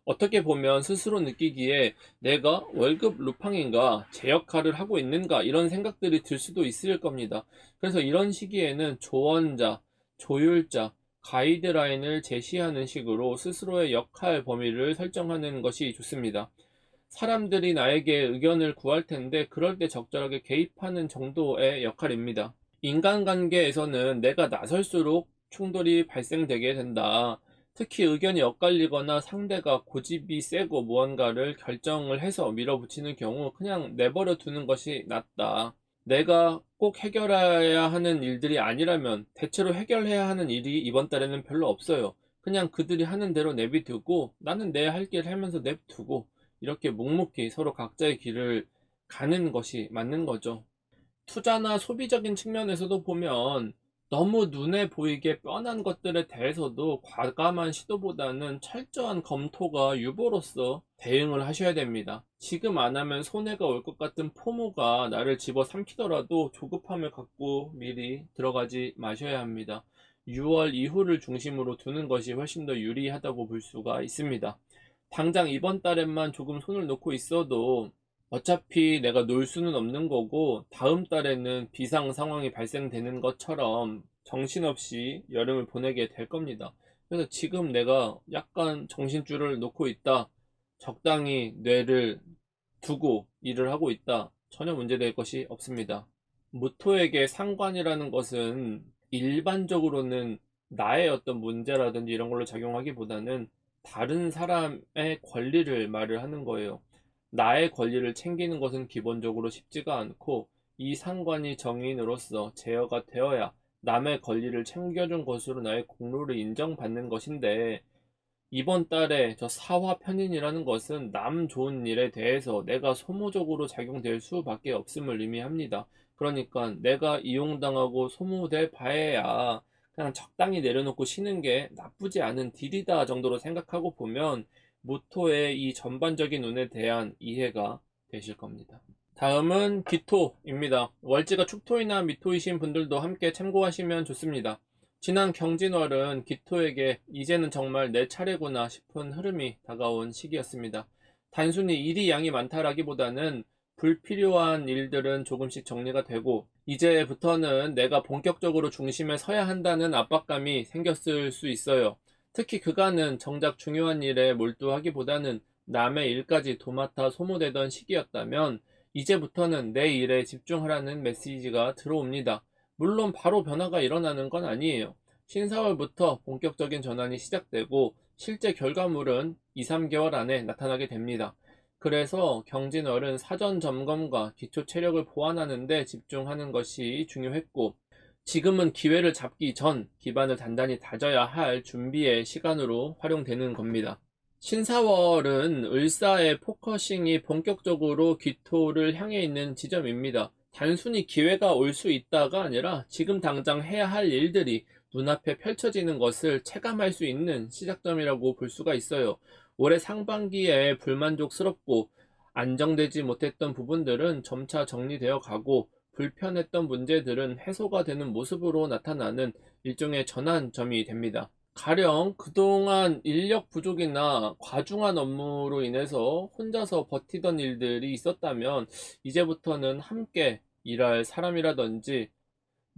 어떻게 보면 스스로 느끼기에 내가 월급 루팡인가, 제 역할을 하고 있는가, 이런 생각들이 들 수도 있을 겁니다. 그래서 이런 시기에는 조언자, 조율자, 가이드라인을 제시하는 식으로 스스로의 역할 범위를 설정하는 것이 좋습니다. 사람들이 나에게 의견을 구할 텐데 그럴 때 적절하게 개입하는 정도의 역할입니다. 인간관계에서는 내가 나설수록 충돌이 발생되게 된다. 특히 의견이 엇갈리거나 상대가 고집이 세고 무언가를 결정을 해서 밀어붙이는 경우 그냥 내버려 두는 것이 낫다. 내가 꼭 해결해야 하는 일들이 아니라면 대체로 해결해야 하는 일이 이번 달에는 별로 없어요. 그냥 그들이 하는 대로 내비두고 나는 내 할 길 하면서 냅두고 이렇게 묵묵히 서로 각자의 길을 가는 것이 맞는 거죠. 투자나 소비적인 측면에서도 보면 너무 눈에 보이게 뻔한 것들에 대해서도 과감한 시도보다는 철저한 검토가 유보로서 대응을 하셔야 됩니다. 지금 안 하면 손해가 올 것 같은 포모가 나를 집어삼키더라도 조급함을 갖고 미리 들어가지 마셔야 합니다. 6월 이후를 중심으로 두는 것이 훨씬 더 유리하다고 볼 수가 있습니다. 당장 이번 달에만 조금 손을 놓고 있어도 어차피 내가 놀 수는 없는 거고 다음 달에는 비상 상황이 발생되는 것처럼 정신없이 여름을 보내게 될 겁니다. 그래서 지금 내가 약간 정신줄을 놓고 있다. 적당히 뇌를 두고 일을 하고 있다. 전혀 문제될 것이 없습니다. 무토에게 상관이라는 것은 일반적으로는 나의 어떤 문제라든지 이런 걸로 작용하기보다는 다른 사람의 권리를 말을 하는 거예요. 나의 권리를 챙기는 것은 기본적으로 쉽지가 않고 이 상관이 정인으로서 제어가 되어야 남의 권리를 챙겨준 것으로 나의 공로를 인정받는 것인데 이번 달에 저 사화 편인이라는 것은 남 좋은 일에 대해서 내가 소모적으로 작용될 수밖에 없음을 의미합니다. 그러니까 내가 이용당하고 소모될 바에야 그냥 적당히 내려놓고 쉬는 게 나쁘지 않은 딜이다 정도로 생각하고 보면 무토의 이 전반적인 운에 대한 이해가 되실 겁니다. 다음은 기토입니다. 월지가 축토이나 미토이신 분들도 함께 참고하시면 좋습니다. 지난 경진월은 기토에게 이제는 정말 내 차례구나 싶은 흐름이 다가온 시기였습니다. 단순히 일이 양이 많다라기보다는 불필요한 일들은 조금씩 정리가 되고 이제부터는 내가 본격적으로 중심에 서야 한다는 압박감이 생겼을 수 있어요. 특히 그간은 정작 중요한 일에 몰두하기보다는 남의 일까지 도맡아 소모되던 시기였다면 이제부터는 내 일에 집중하라는 메시지가 들어옵니다. 물론 바로 변화가 일어나는 건 아니에요. 신사월부터 본격적인 전환이 시작되고 실제 결과물은 2, 3개월 안에 나타나게 됩니다. 그래서 경진월은 사전 점검과 기초 체력을 보완하는 데 집중하는 것이 중요했고 지금은 기회를 잡기 전 기반을 단단히 다져야 할 준비의 시간으로 활용되는 겁니다. 신사월은 을사의 포커싱이 본격적으로 기토를 향해 있는 지점입니다. 단순히 기회가 올 수 있다가 아니라 지금 당장 해야 할 일들이 눈앞에 펼쳐지는 것을 체감할 수 있는 시작점이라고 볼 수가 있어요. 올해 상반기에 불만족스럽고 안정되지 못했던 부분들은 점차 정리되어 가고 불편했던 문제들은 해소가 되는 모습으로 나타나는 일종의 전환점이 됩니다. 가령 그동안 인력 부족이나 과중한 업무로 인해서 혼자서 버티던 일들이 있었다면 이제부터는 함께 일할 사람이라든지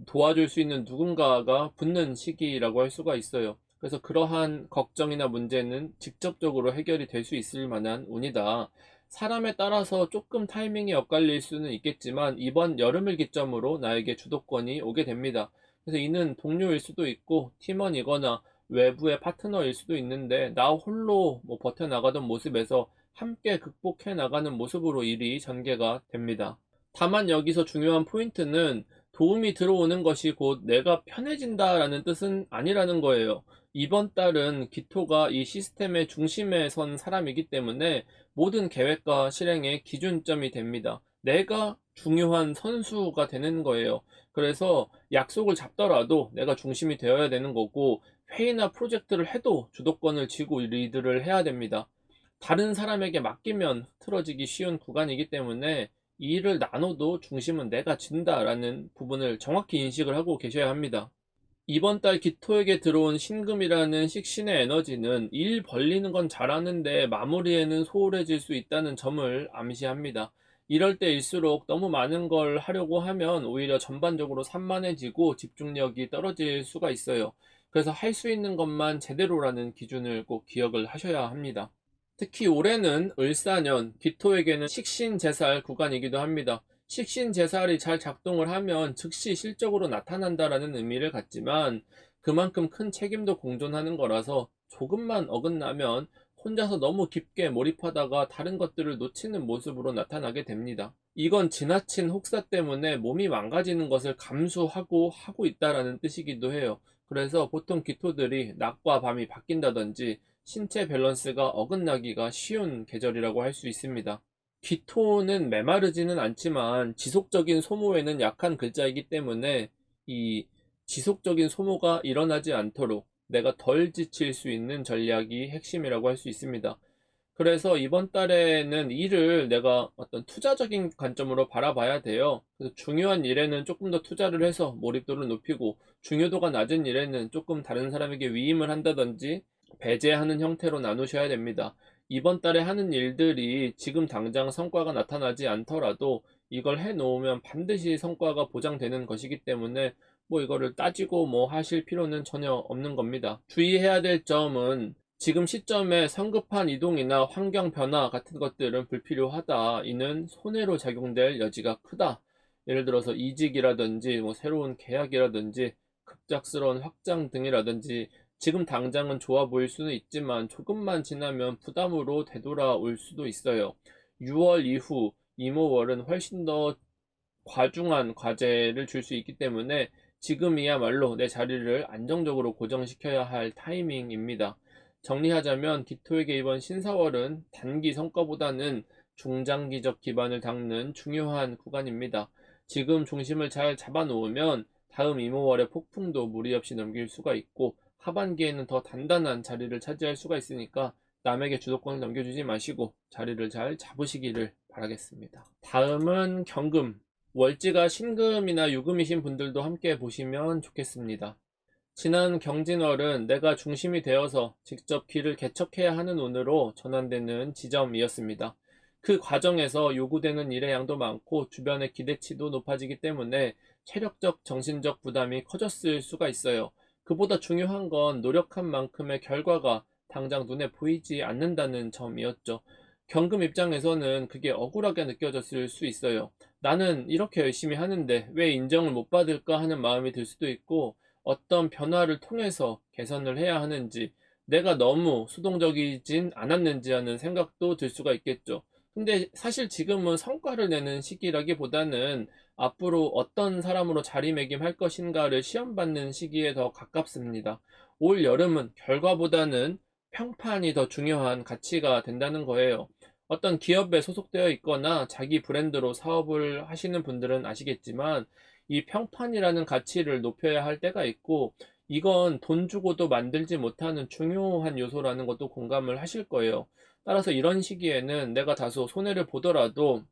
도와줄 수 있는 누군가가 붙는 시기라고 할 수가 있어요. 그래서 그러한 걱정이나 문제는 직접적으로 해결이 될 수 있을 만한 운이다. 사람에 따라서 조금 타이밍이 엇갈릴 수는 있겠지만 이번 여름을 기점으로 나에게 주도권이 오게 됩니다. 그래서 이는 동료일 수도 있고 팀원이거나 외부의 파트너일 수도 있는데 나 홀로 버텨나가던 모습에서 함께 극복해 나가는 모습으로 일이 전개가 됩니다. 다만 여기서 중요한 포인트는 도움이 들어오는 것이 곧 내가 편해진다라는 뜻은 아니라는 거예요. 이번 달은 기토가 이 시스템의 중심에 선 사람이기 때문에 모든 계획과 실행의 기준점이 됩니다. 내가 중요한 선수가 되는 거예요. 그래서 약속을 잡더라도 내가 중심이 되어야 되는 거고 회의나 프로젝트를 해도 주도권을 쥐고 리드를 해야 됩니다. 다른 사람에게 맡기면 흐트러지기 쉬운 구간이기 때문에 이 일을 나눠도 중심은 내가 진다라는 부분을 정확히 인식을 하고 계셔야 합니다. 이번 달 기토에게 들어온 신금이라는 식신의 에너지는 일 벌리는 건 잘하는데 마무리에는 소홀해질 수 있다는 점을 암시합니다. 이럴 때일수록 너무 많은 걸 하려고 하면 오히려 전반적으로 산만해지고 집중력이 떨어질 수가 있어요. 그래서 할 수 있는 것만 제대로라는 기준을 꼭 기억을 하셔야 합니다. 특히 올해는 을사년, 기토에게는 식신제살 구간이기도 합니다. 식신제살이 잘 작동을 하면 즉시 실적으로 나타난다라는 의미를 갖지만 그만큼 큰 책임도 공존하는 거라서 조금만 어긋나면 혼자서 너무 깊게 몰입하다가 다른 것들을 놓치는 모습으로 나타나게 됩니다. 이건 지나친 혹사 때문에 몸이 망가지는 것을 감수하고 하고 있다라는 뜻이기도 해요. 그래서 보통 기토들이 낮과 밤이 바뀐다든지 신체 밸런스가 어긋나기가 쉬운 계절이라고 할 수 있습니다. 기토는 메마르지는 않지만 지속적인 소모에는 약한 글자이기 때문에 이 지속적인 소모가 일어나지 않도록 내가 덜 지칠 수 있는 전략이 핵심이라고 할 수 있습니다. 그래서 이번 달에는 일을 내가 어떤 투자적인 관점으로 바라봐야 돼요. 그래서 중요한 일에는 조금 더 투자를 해서 몰입도를 높이고, 중요도가 낮은 일에는 조금 다른 사람에게 위임을 한다든지 배제하는 형태로 나누셔야 됩니다. 이번 달에 하는 일들이 지금 당장 성과가 나타나지 않더라도 이걸 해 놓으면 반드시 성과가 보장되는 것이기 때문에 뭐 이거를 따지고 뭐 하실 필요는 전혀 없는 겁니다. 주의해야 될 점은 지금 시점에 성급한 이동이나 환경 변화 같은 것들은 불필요하다. 이는 손해로 작용될 여지가 크다. 예를 들어서 이직이라든지 뭐 새로운 계약이라든지 급작스러운 확장 등이라든지 지금 당장은 좋아 보일 수는 있지만 조금만 지나면 부담으로 되돌아올 수도 있어요. 6월 이후 이모월은 훨씬 더 과중한 과제를 줄 수 있기 때문에 지금이야말로 내 자리를 안정적으로 고정시켜야 할 타이밍입니다. 정리하자면 기토에게 이번 신사월은 단기 성과보다는 중장기적 기반을 닦는 중요한 구간입니다. 지금 중심을 잘 잡아놓으면 다음 이모월의 폭풍도 무리 없이 넘길 수가 있고 하반기에는 더 단단한 자리를 차지할 수가 있으니까 남에게 주도권을 넘겨주지 마시고 자리를 잘 잡으시기를 바라겠습니다. 다음은 경금. 월지가 신금이나 유금이신 분들도 함께 보시면 좋겠습니다. 지난 경진월은 내가 중심이 되어서 직접 길을 개척해야 하는 운으로 전환되는 지점이었습니다. 그 과정에서 요구되는 일의 양도 많고 주변의 기대치도 높아지기 때문에 체력적, 정신적 부담이 커졌을 수가 있어요. 그보다 중요한 건 노력한 만큼의 결과가 당장 눈에 보이지 않는다는 점이었죠. 경금 입장에서는 그게 억울하게 느껴졌을 수 있어요. 나는 이렇게 열심히 하는데 왜 인정을 못 받을까 하는 마음이 들 수도 있고, 어떤 변화를 통해서 개선을 해야 하는지, 내가 너무 수동적이진 않았는지 하는 생각도 들 수가 있겠죠. 근데 사실 지금은 성과를 내는 시기라기보다는 앞으로 어떤 사람으로 자리매김할 것인가를 시험받는 시기에 더 가깝습니다. 올 여름은 결과보다는 평판이 더 중요한 가치가 된다는 거예요. 어떤 기업에 소속되어 있거나 자기 브랜드로 사업을 하시는 분들은 아시겠지만 이 평판이라는 가치를 높여야 할 때가 있고, 이건 돈 주고도 만들지 못하는 중요한 요소라는 것도 공감을 하실 거예요. 따라서 이런 시기에는 내가 다소 손해를 보더라도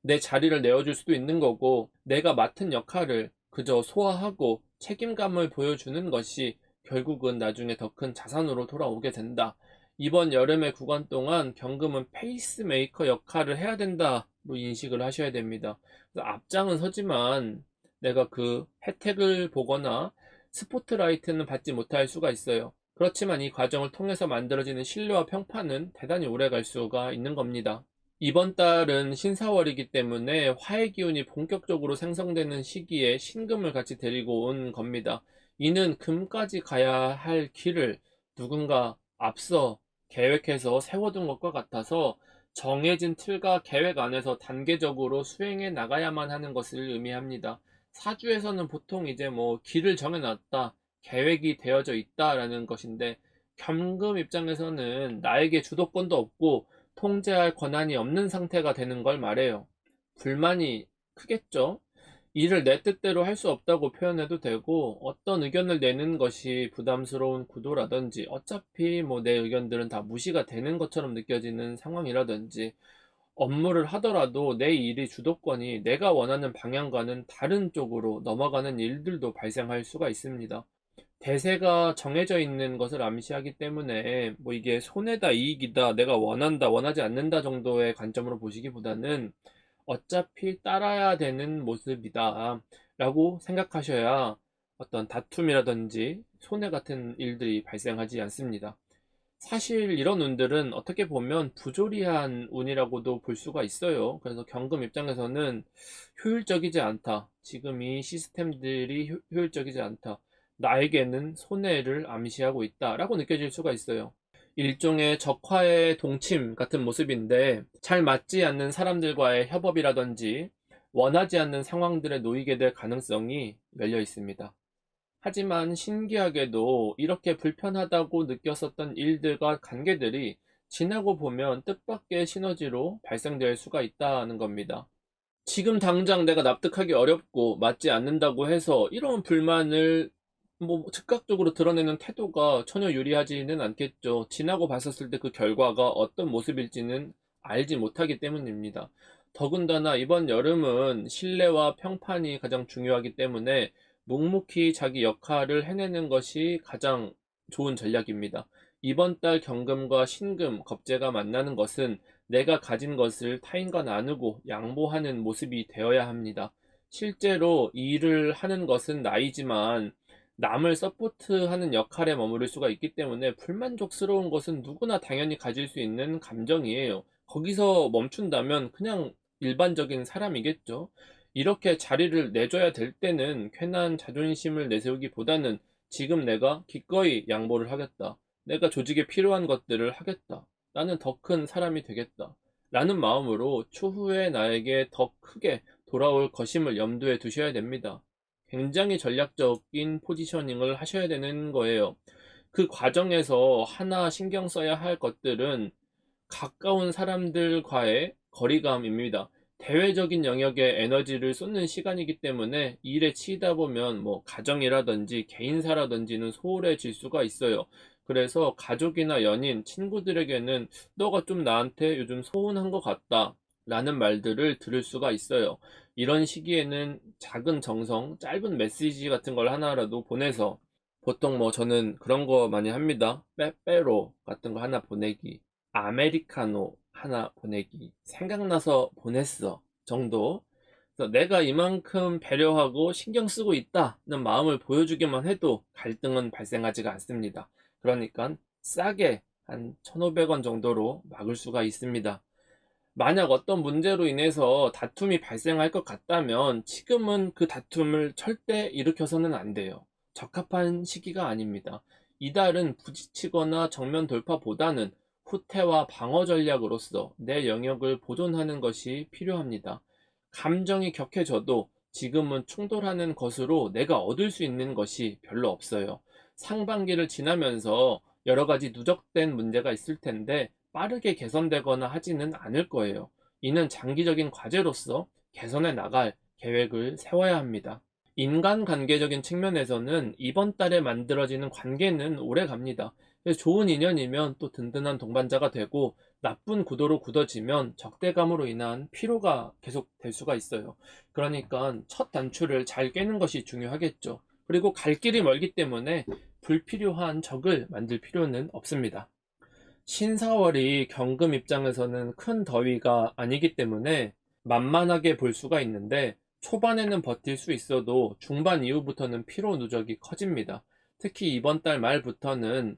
내 자리를 내어줄 수도 있는 거고, 내가 맡은 역할을 그저 소화하고 책임감을 보여주는 것이 결국은 나중에 더 큰 자산으로 돌아오게 된다. 이번 여름의 구간 동안 경금은 페이스메이커 역할을 해야 된다로 인식을 하셔야 됩니다. 그래서 앞장은 서지만 내가 그 혜택을 보거나 스포트라이트는 받지 못할 수가 있어요. 그렇지만 이 과정을 통해서 만들어지는 신뢰와 평판은 대단히 오래 갈 수가 있는 겁니다. 이번 달은 신사월이기 때문에 화의 기운이 본격적으로 생성되는 시기에 신금을 같이 데리고 온 겁니다. 이는 금까지 가야 할 길을 누군가 앞서 계획해서 세워둔 것과 같아서 정해진 틀과 계획 안에서 단계적으로 수행해 나가야만 하는 것을 의미합니다. 사주에서는 보통 이제 뭐 길을 정해놨다, 계획이 되어져 있다라는 것인데, 경금 입장에서는 나에게 주도권도 없고 통제할 권한이 없는 상태가 되는 걸 말해요. 불만이 크겠죠? 일을 내 뜻대로 할 수 없다고 표현해도 되고, 어떤 의견을 내는 것이 부담스러운 구도라든지, 어차피 뭐 내 의견들은 다 무시가 되는 것처럼 느껴지는 상황이라든지, 업무를 하더라도 내 일이 주도권이 내가 원하는 방향과는 다른 쪽으로 넘어가는 일들도 발생할 수가 있습니다. 대세가 정해져 있는 것을 암시하기 때문에 뭐 이게 손해다 이익이다 내가 원한다 원하지 않는다 정도의 관점으로 보시기보다는 어차피 따라야 되는 모습이다 라고 생각하셔야 어떤 다툼이라든지 손해 같은 일들이 발생하지 않습니다. 사실 이런 운들은 어떻게 보면 부조리한 운이라고도 볼 수가 있어요. 그래서 경금 입장에서는 효율적이지 않다. 지금 이 시스템들이 효율적이지 않다. 나에게는 손해를 암시하고 있다라고 느껴질 수가 있어요. 일종의 적화의 동침 같은 모습인데, 잘 맞지 않는 사람들과의 협업이라든지 원하지 않는 상황들에 놓이게 될 가능성이 열려 있습니다. 하지만 신기하게도 이렇게 불편하다고 느꼈었던 일들과 관계들이 지나고 보면 뜻밖의 시너지로 발생될 수가 있다는 겁니다. 지금 당장 내가 납득하기 어렵고 맞지 않는다고 해서 이런 불만을 즉각적으로 드러내는 태도가 전혀 유리하지는 않겠죠. 지나고 봤었을 때 그 결과가 어떤 모습일지는 알지 못하기 때문입니다. 더군다나 이번 여름은 실내와 평판이 가장 중요하기 때문에 묵묵히 자기 역할을 해내는 것이 가장 좋은 전략입니다. 이번 달 경금과 신금, 겁재가 만나는 것은 내가 가진 것을 타인과 나누고 양보하는 모습이 되어야 합니다. 실제로 일을 하는 것은 나이지만 남을 서포트하는 역할에 머무를 수가 있기 때문에 불만족스러운 것은 누구나 당연히 가질 수 있는 감정이에요. 거기서 멈춘다면 그냥 일반적인 사람이겠죠. 이렇게 자리를 내줘야 될 때는 괜한 자존심을 내세우기보다는 지금 내가 기꺼이 양보를 하겠다. 내가 조직에 필요한 것들을 하겠다. 나는 더 큰 사람이 되겠다. 라는 마음으로 추후에 나에게 더 크게 돌아올 것임을 염두에 두셔야 됩니다. 굉장히 전략적인 포지셔닝을 하셔야 되는 거예요. 그 과정에서 하나 신경 써야 할 것들은 가까운 사람들과의 거리감입니다. 대외적인 영역에 에너지를 쏟는 시간이기 때문에 일에 치이다 보면 가정이라든지 개인사라든지는 소홀해질 수가 있어요. 그래서 가족이나 연인, 친구들에게는 너가 좀 나한테 요즘 소원한 것 같다 라는 말들을 들을 수가 있어요. 이런 시기에는 작은 정성, 짧은 메시지 같은 걸 하나라도 보내서, 보통 저는 그런 거 많이 합니다. 빼빼로 같은 거 하나 보내기, 아메리카노 하나 보내기, 생각나서 보냈어 정도. 그래서 내가 이만큼 배려하고 신경 쓰고 있다는 마음을 보여주기만 해도 갈등은 발생하지가 않습니다. 그러니까 싸게 한 1,500원 정도로 막을 수가 있습니다. 만약 어떤 문제로 인해서 다툼이 발생할 것 같다면 지금은 그 다툼을 절대 일으켜서는 안 돼요. 적합한 시기가 아닙니다. 이달은 부딪히거나 정면 돌파보다는 후퇴와 방어 전략으로서 내 영역을 보존하는 것이 필요합니다. 감정이 격해져도 지금은 충돌하는 것으로 내가 얻을 수 있는 것이 별로 없어요. 상반기를 지나면서 여러 가지 누적된 문제가 있을 텐데 빠르게 개선되거나 하지는 않을 거예요. 이는 장기적인 과제로서 개선해 나갈 계획을 세워야 합니다. 인간관계적인 측면에서는 이번 달에 만들어지는 관계는 오래 갑니다. 그래서 좋은 인연이면 또 든든한 동반자가 되고, 나쁜 구도로 굳어지면 적대감으로 인한 피로가 계속될 수가 있어요. 그러니까 첫 단추를 잘 깨는 것이 중요하겠죠. 그리고 갈 길이 멀기 때문에 불필요한 적을 만들 필요는 없습니다. 신사월이 경금 입장에서는 큰 더위가 아니기 때문에 만만하게 볼 수가 있는데, 초반에는 버틸 수 있어도 중반 이후부터는 피로 누적이 커집니다. 특히 이번 달 말부터는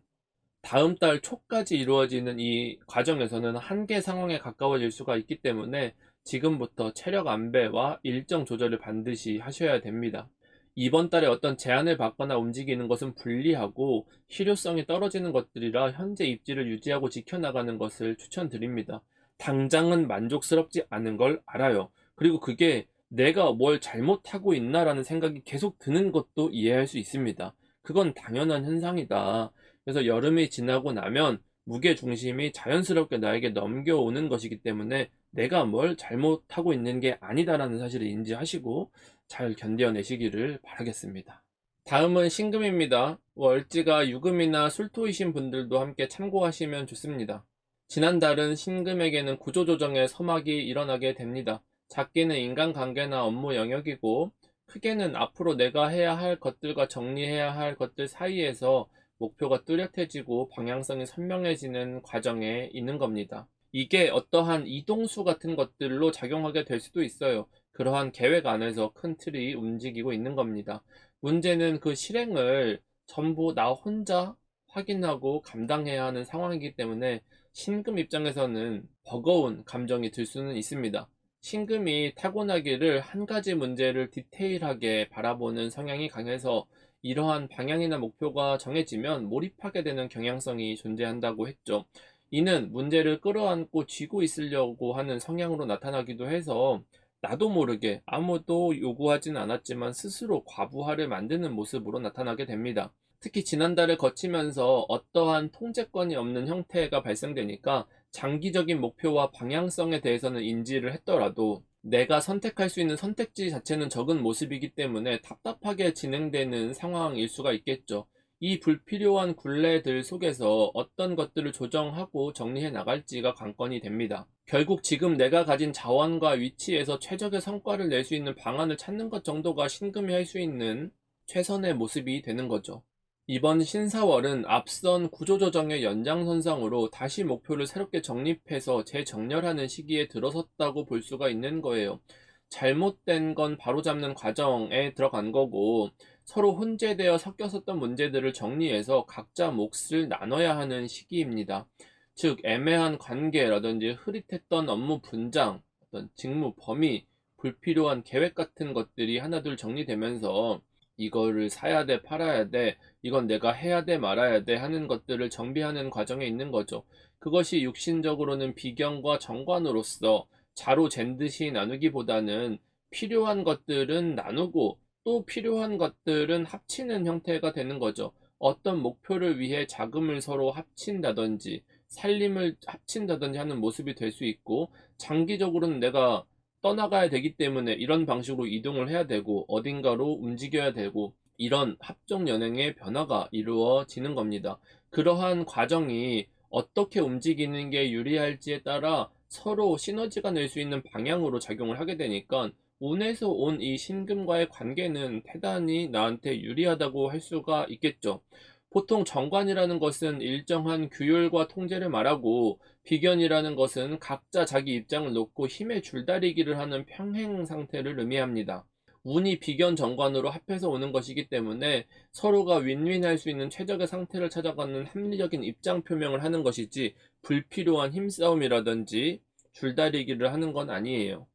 다음 달 초까지 이루어지는 이 과정에서는 한계 상황에 가까워질 수가 있기 때문에 지금부터 체력 안배와 일정 조절을 반드시 하셔야 됩니다. 이번 달에 어떤 제한을 받거나 움직이는 것은 불리하고 실효성이 떨어지는 것들이라 현재 입지를 유지하고 지켜나가는 것을 추천드립니다. 당장은 만족스럽지 않은 걸 알아요. 그리고 그게 내가 뭘 잘못하고 있나라는 생각이 계속 드는 것도 이해할 수 있습니다. 그건 당연한 현상이다. 그래서 여름이 지나고 나면 무게 중심이 자연스럽게 나에게 넘겨오는 것이기 때문에 내가 뭘 잘못하고 있는 게 아니다라는 사실을 인지하시고 잘 견뎌내시기를 바라겠습니다. 다음은 신금입니다. 월지가 유금이나 술토이신 분들도 함께 참고하시면 좋습니다. 지난달은 신금에게는 구조조정의 서막이 일어나게 됩니다. 작게는 인간관계나 업무 영역이고, 크게는 앞으로 내가 해야 할 것들과 정리해야 할 것들 사이에서 목표가 뚜렷해지고 방향성이 선명해지는 과정에 있는 겁니다. 이게 어떠한 이동수 같은 것들로 작용하게 될 수도 있어요. 그러한 계획 안에서 큰 틀이 움직이고 있는 겁니다. 문제는 그 실행을 전부 나 혼자 확인하고 감당해야 하는 상황이기 때문에 신금 입장에서는 버거운 감정이 들 수는 있습니다. 신금이 타고나기를 한 가지 문제를 디테일하게 바라보는 성향이 강해서 이러한 방향이나 목표가 정해지면 몰입하게 되는 경향성이 존재한다고 했죠. 이는 문제를 끌어안고 쥐고 있으려고 하는 성향으로 나타나기도 해서 나도 모르게 아무도 요구하진 않았지만 스스로 과부하를 만드는 모습으로 나타나게 됩니다. 특히 지난달을 거치면서 어떠한 통제권이 없는 형태가 발생되니까 장기적인 목표와 방향성에 대해서는 인지를 했더라도 내가 선택할 수 있는 선택지 자체는 적은 모습이기 때문에 답답하게 진행되는 상황일 수가 있겠죠. 이 불필요한 굴레들 속에서 어떤 것들을 조정하고 정리해 나갈지가 관건이 됩니다. 결국 지금 내가 가진 자원과 위치에서 최적의 성과를 낼 수 있는 방안을 찾는 것 정도가 신금이 할 수 있는 최선의 모습이 되는 거죠. 이번 신사월은 앞선 구조조정의 연장선상으로 다시 목표를 새롭게 정립해서 재정렬하는 시기에 들어섰다고 볼 수가 있는 거예요. 잘못된 건 바로잡는 과정에 들어간 거고, 서로 혼재되어 섞였었던 문제들을 정리해서 각자 몫을 나눠야 하는 시기입니다. 즉, 애매한 관계라든지 흐릿했던 업무 분장, 어떤 직무 범위, 불필요한 계획 같은 것들이 하나둘 정리되면서 이거를 사야 돼, 팔아야 돼, 이건 내가 해야 돼, 말아야 돼 하는 것들을 정비하는 과정에 있는 거죠. 그것이 육신적으로는 비견과 정관으로서 자로 잰 듯이 나누기보다는 필요한 것들은 나누고 또 필요한 것들은 합치는 형태가 되는 거죠. 어떤 목표를 위해 자금을 서로 합친다든지 살림을 합친다든지 하는 모습이 될 수 있고, 장기적으로는 내가 떠나가야 되기 때문에 이런 방식으로 이동을 해야 되고 어딘가로 움직여야 되고, 이런 합종 연행의 변화가 이루어지는 겁니다. 그러한 과정이 어떻게 움직이는 게 유리할지에 따라 서로 시너지가 낼 수 있는 방향으로 작용을 하게 되니까 운에서 온 이 신금과의 관계는 대단히 나한테 유리하다고 할 수가 있겠죠. 보통 정관이라는 것은 일정한 규율과 통제를 말하고, 비견이라는 것은 각자 자기 입장을 놓고 힘의 줄다리기를 하는 평행 상태를 의미합니다. 운이 비견 정관으로 합해서 오는 것이기 때문에 서로가 윈윈할 수 있는 최적의 상태를 찾아가는 합리적인 입장 표명을 하는 것이지, 불필요한 힘싸움이라든지 줄다리기를 하는 건 아니에요.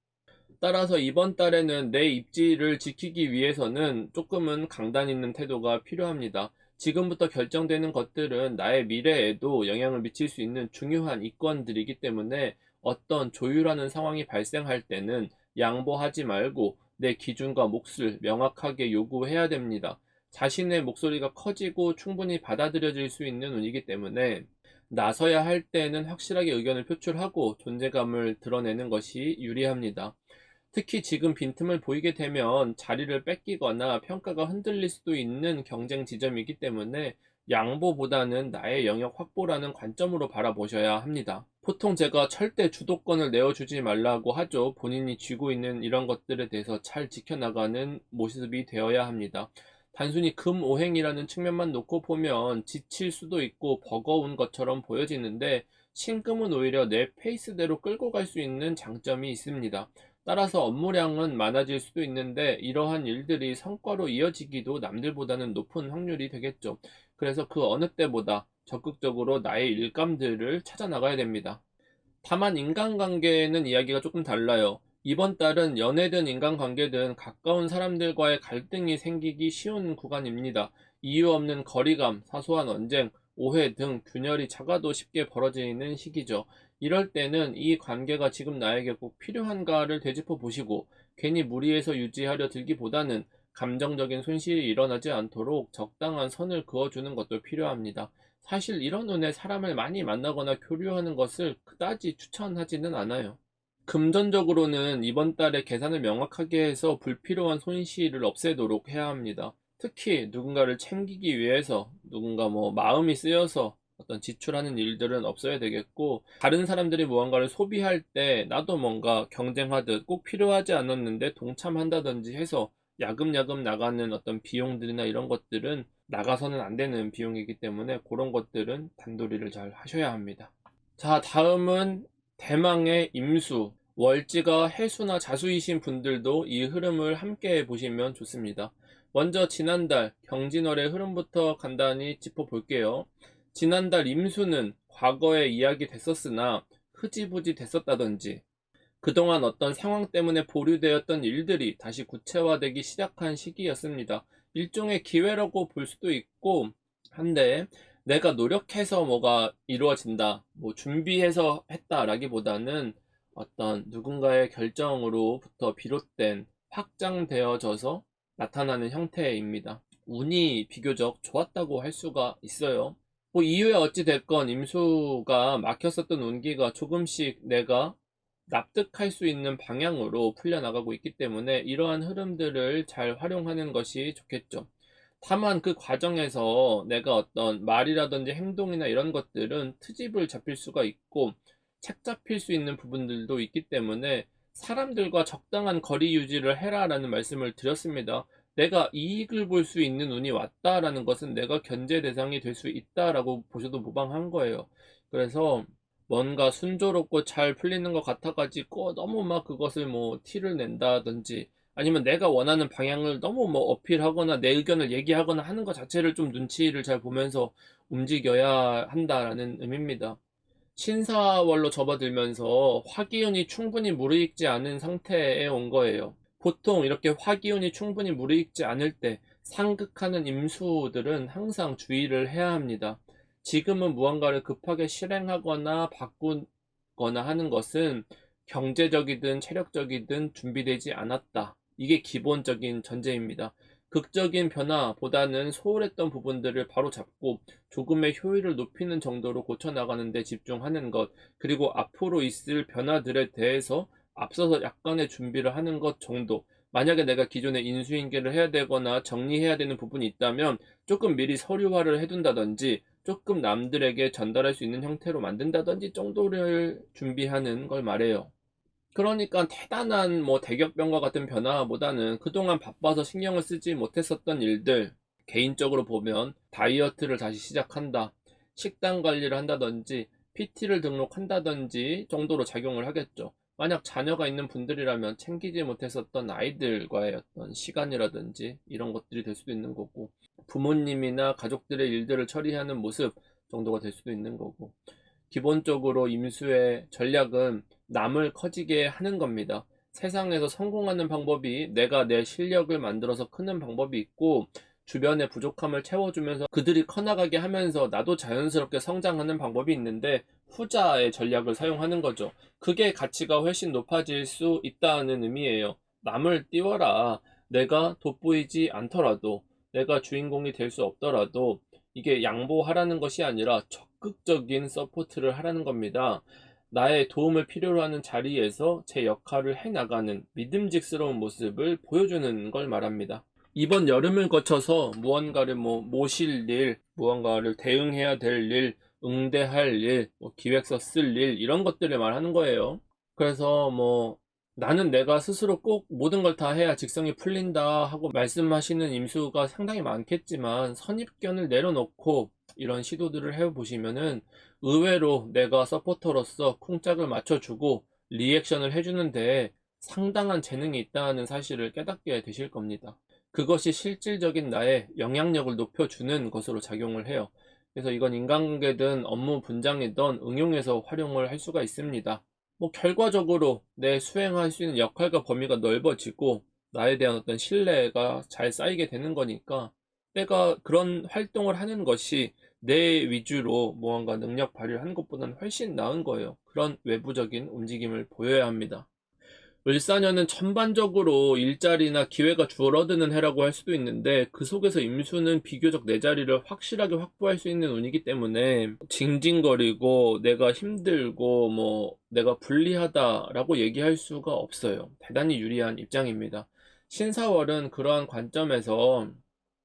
따라서 이번 달에는 내 입지를 지키기 위해서는 조금은 강단 있는 태도가 필요합니다. 지금부터 결정되는 것들은 나의 미래에도 영향을 미칠 수 있는 중요한 이권들이기 때문에 어떤 조율하는 상황이 발생할 때는 양보하지 말고 내 기준과 몫을 명확하게 요구해야 됩니다. 자신의 목소리가 커지고 충분히 받아들여질 수 있는 운이기 때문에 나서야 할 때는 확실하게 의견을 표출하고 존재감을 드러내는 것이 유리합니다. 특히 지금 빈틈을 보이게 되면 자리를 뺏기거나 평가가 흔들릴 수도 있는 경쟁 지점이기 때문에 양보보다는 나의 영역 확보라는 관점으로 바라보셔야 합니다. 보통 제가 절대 주도권을 내어주지 말라고 하죠. 본인이 쥐고 있는 이런 것들에 대해서 잘 지켜나가는 모습이 되어야 합니다. 단순히 금오행이라는 측면만 놓고 보면 지칠 수도 있고 버거운 것처럼 보여지는데, 신금은 오히려 내 페이스대로 끌고 갈 수 있는 장점이 있습니다. 따라서 업무량은 많아질 수도 있는데 이러한 일들이 성과로 이어지기도 남들보다는 높은 확률이 되겠죠. 그래서 그 어느 때보다 적극적으로 나의 일감들을 찾아 나가야 됩니다. 다만 인간관계는 이야기가 조금 달라요. 이번 달은 연애든 인간관계든 가까운 사람들과의 갈등이 생기기 쉬운 구간입니다. 이유 없는 거리감, 사소한 언쟁, 오해 등 균열이 작아도 쉽게 벌어지는 시기죠. 이럴 때는 이 관계가 지금 나에게 꼭 필요한가를 되짚어 보시고, 괜히 무리해서 유지하려 들기보다는 감정적인 손실이 일어나지 않도록 적당한 선을 그어주는 것도 필요합니다. 사실 이런 운에 사람을 많이 만나거나 교류하는 것을 그다지 추천하지는 않아요. 금전적으로는 이번 달에 계산을 명확하게 해서 불필요한 손실을 없애도록 해야 합니다. 특히 누군가를 챙기기 위해서 누군가 마음이 쓰여서 어떤 지출하는 일들은 없어야 되겠고, 다른 사람들이 무언가를 소비할 때 나도 뭔가 경쟁하듯 꼭 필요하지 않았는데 동참한다든지 해서 야금야금 나가는 어떤 비용들이나 이런 것들은 나가서는 안 되는 비용이기 때문에 그런 것들은 단도리를 잘 하셔야 합니다. 자, 다음은 대망의 임수. 월지가 해수나 자수이신 분들도 이 흐름을 함께 보시면 좋습니다. 먼저 지난달 경진월의 흐름부터 간단히 짚어볼게요. 지난달 임수는 과거에 이야기 됐었으나 흐지부지 됐었다든지, 그동안 어떤 상황 때문에 보류되었던 일들이 다시 구체화되기 시작한 시기였습니다. 일종의 기회라고 볼 수도 있고 한데, 내가 노력해서 뭐가 이루어진다, 준비해서 했다라기보다는 어떤 누군가의 결정으로부터 비롯된 확장되어져서 나타나는 형태입니다. 운이 비교적 좋았다고 할 수가 있어요. 뭐 이후에 어찌 됐건 임수가 막혔었던 운기가 조금씩 내가 납득할 수 있는 방향으로 풀려나가고 있기 때문에 이러한 흐름들을 잘 활용하는 것이 좋겠죠. 다만 그 과정에서 내가 어떤 말이라든지 행동이나 이런 것들은 트집을 잡힐 수가 있고 책 잡힐 수 있는 부분들도 있기 때문에 사람들과 적당한 거리 유지를 해라라는 말씀을 드렸습니다. 내가 이익을 볼 수 있는 운이 왔다라는 것은 내가 견제 대상이 될 수 있다라고 보셔도 무방한 거예요. 그래서 뭔가 순조롭고 잘 풀리는 것 같아가지고 너무 막 그것을 뭐 티를 낸다든지 아니면 내가 원하는 방향을 너무 뭐 어필하거나 내 의견을 얘기하거나 하는 것 자체를 좀 눈치를 잘 보면서 움직여야 한다라는 의미입니다. 신사월로 접어들면서 화기운이 충분히 무르익지 않은 상태에 온 거예요. 보통 이렇게 화기운이 충분히 무르익지 않을 때 상극하는 임수들은 항상 주의를 해야 합니다. 지금은 무언가를 급하게 실행하거나 바꾸거나 하는 것은 경제적이든 체력적이든 준비되지 않았다. 이게 기본적인 전제입니다. 극적인 변화보다는 소홀했던 부분들을 바로잡고 조금의 효율을 높이는 정도로 고쳐나가는 데 집중하는 것, 그리고 앞으로 있을 변화들에 대해서 앞서서 약간의 준비를 하는 것 정도. 만약에 내가 기존에 인수인계를 해야 되거나 정리해야 되는 부분이 있다면 조금 미리 서류화를 해둔다든지 조금 남들에게 전달할 수 있는 형태로 만든다든지 정도를 준비하는 걸 말해요. 그러니까 대단한 뭐 대격변과 같은 변화보다는 그동안 바빠서 신경을 쓰지 못했었던 일들, 개인적으로 보면 다이어트를 다시 시작한다, 식단 관리를 한다든지 PT를 등록한다든지 정도로 작용을 하겠죠. 만약 자녀가 있는 분들이라면 챙기지 못했었던 아이들과의 어떤 시간이라든지 이런 것들이 될 수도 있는 거고, 부모님이나 가족들의 일들을 처리하는 모습 정도가 될 수도 있는 거고, 기본적으로 임수의 전략은 남을 커지게 하는 겁니다. 세상에서 성공하는 방법이 내가 내 실력을 만들어서 크는 방법이 있고, 주변의 부족함을 채워주면서 그들이 커나가게 하면서 나도 자연스럽게 성장하는 방법이 있는데, 후자의 전략을 사용하는 거죠. 그게 가치가 훨씬 높아질 수 있다는 의미예요. 남을 띄워라. 내가 돋보이지 않더라도, 내가 주인공이 될 수 없더라도 이게 양보하라는 것이 아니라 적극적인 서포트를 하라는 겁니다. 나의 도움을 필요로 하는 자리에서 제 역할을 해나가는 믿음직스러운 모습을 보여주는 걸 말합니다. 이번 여름을 거쳐서 무언가를 모실 일, 무언가를 대응해야 될 일, 응대할 일, 기획서 쓸 일, 이런 것들을 말하는 거예요. 그래서 나는 내가 스스로 꼭 모든 걸 다 해야 직성이 풀린다 하고 말씀하시는 임수가 상당히 많겠지만, 선입견을 내려놓고 이런 시도들을 해보시면은 의외로 내가 서포터로서 쿵짝을 맞춰주고 리액션을 해주는데 상당한 재능이 있다는 사실을 깨닫게 되실 겁니다. 그것이 실질적인 나의 영향력을 높여주는 것으로 작용을 해요. 그래서 이건 인간관계든 업무 분장이든 응용해서 활용을 할 수가 있습니다. 결과적으로 내 수행할 수 있는 역할과 범위가 넓어지고 나에 대한 어떤 신뢰가 잘 쌓이게 되는 거니까, 내가 그런 활동을 하는 것이 내 위주로 무언가 능력 발휘를 하는 것보다는 훨씬 나은 거예요. 그런 외부적인 움직임을 보여야 합니다. 을사년은 전반적으로 일자리나 기회가 줄어드는 해라고 할 수도 있는데, 그 속에서 임수는 비교적 내 자리를 확실하게 확보할 수 있는 운이기 때문에 징징거리고 내가 힘들고 내가 불리하다라고 얘기할 수가 없어요. 대단히 유리한 입장입니다. 신사월은 그러한 관점에서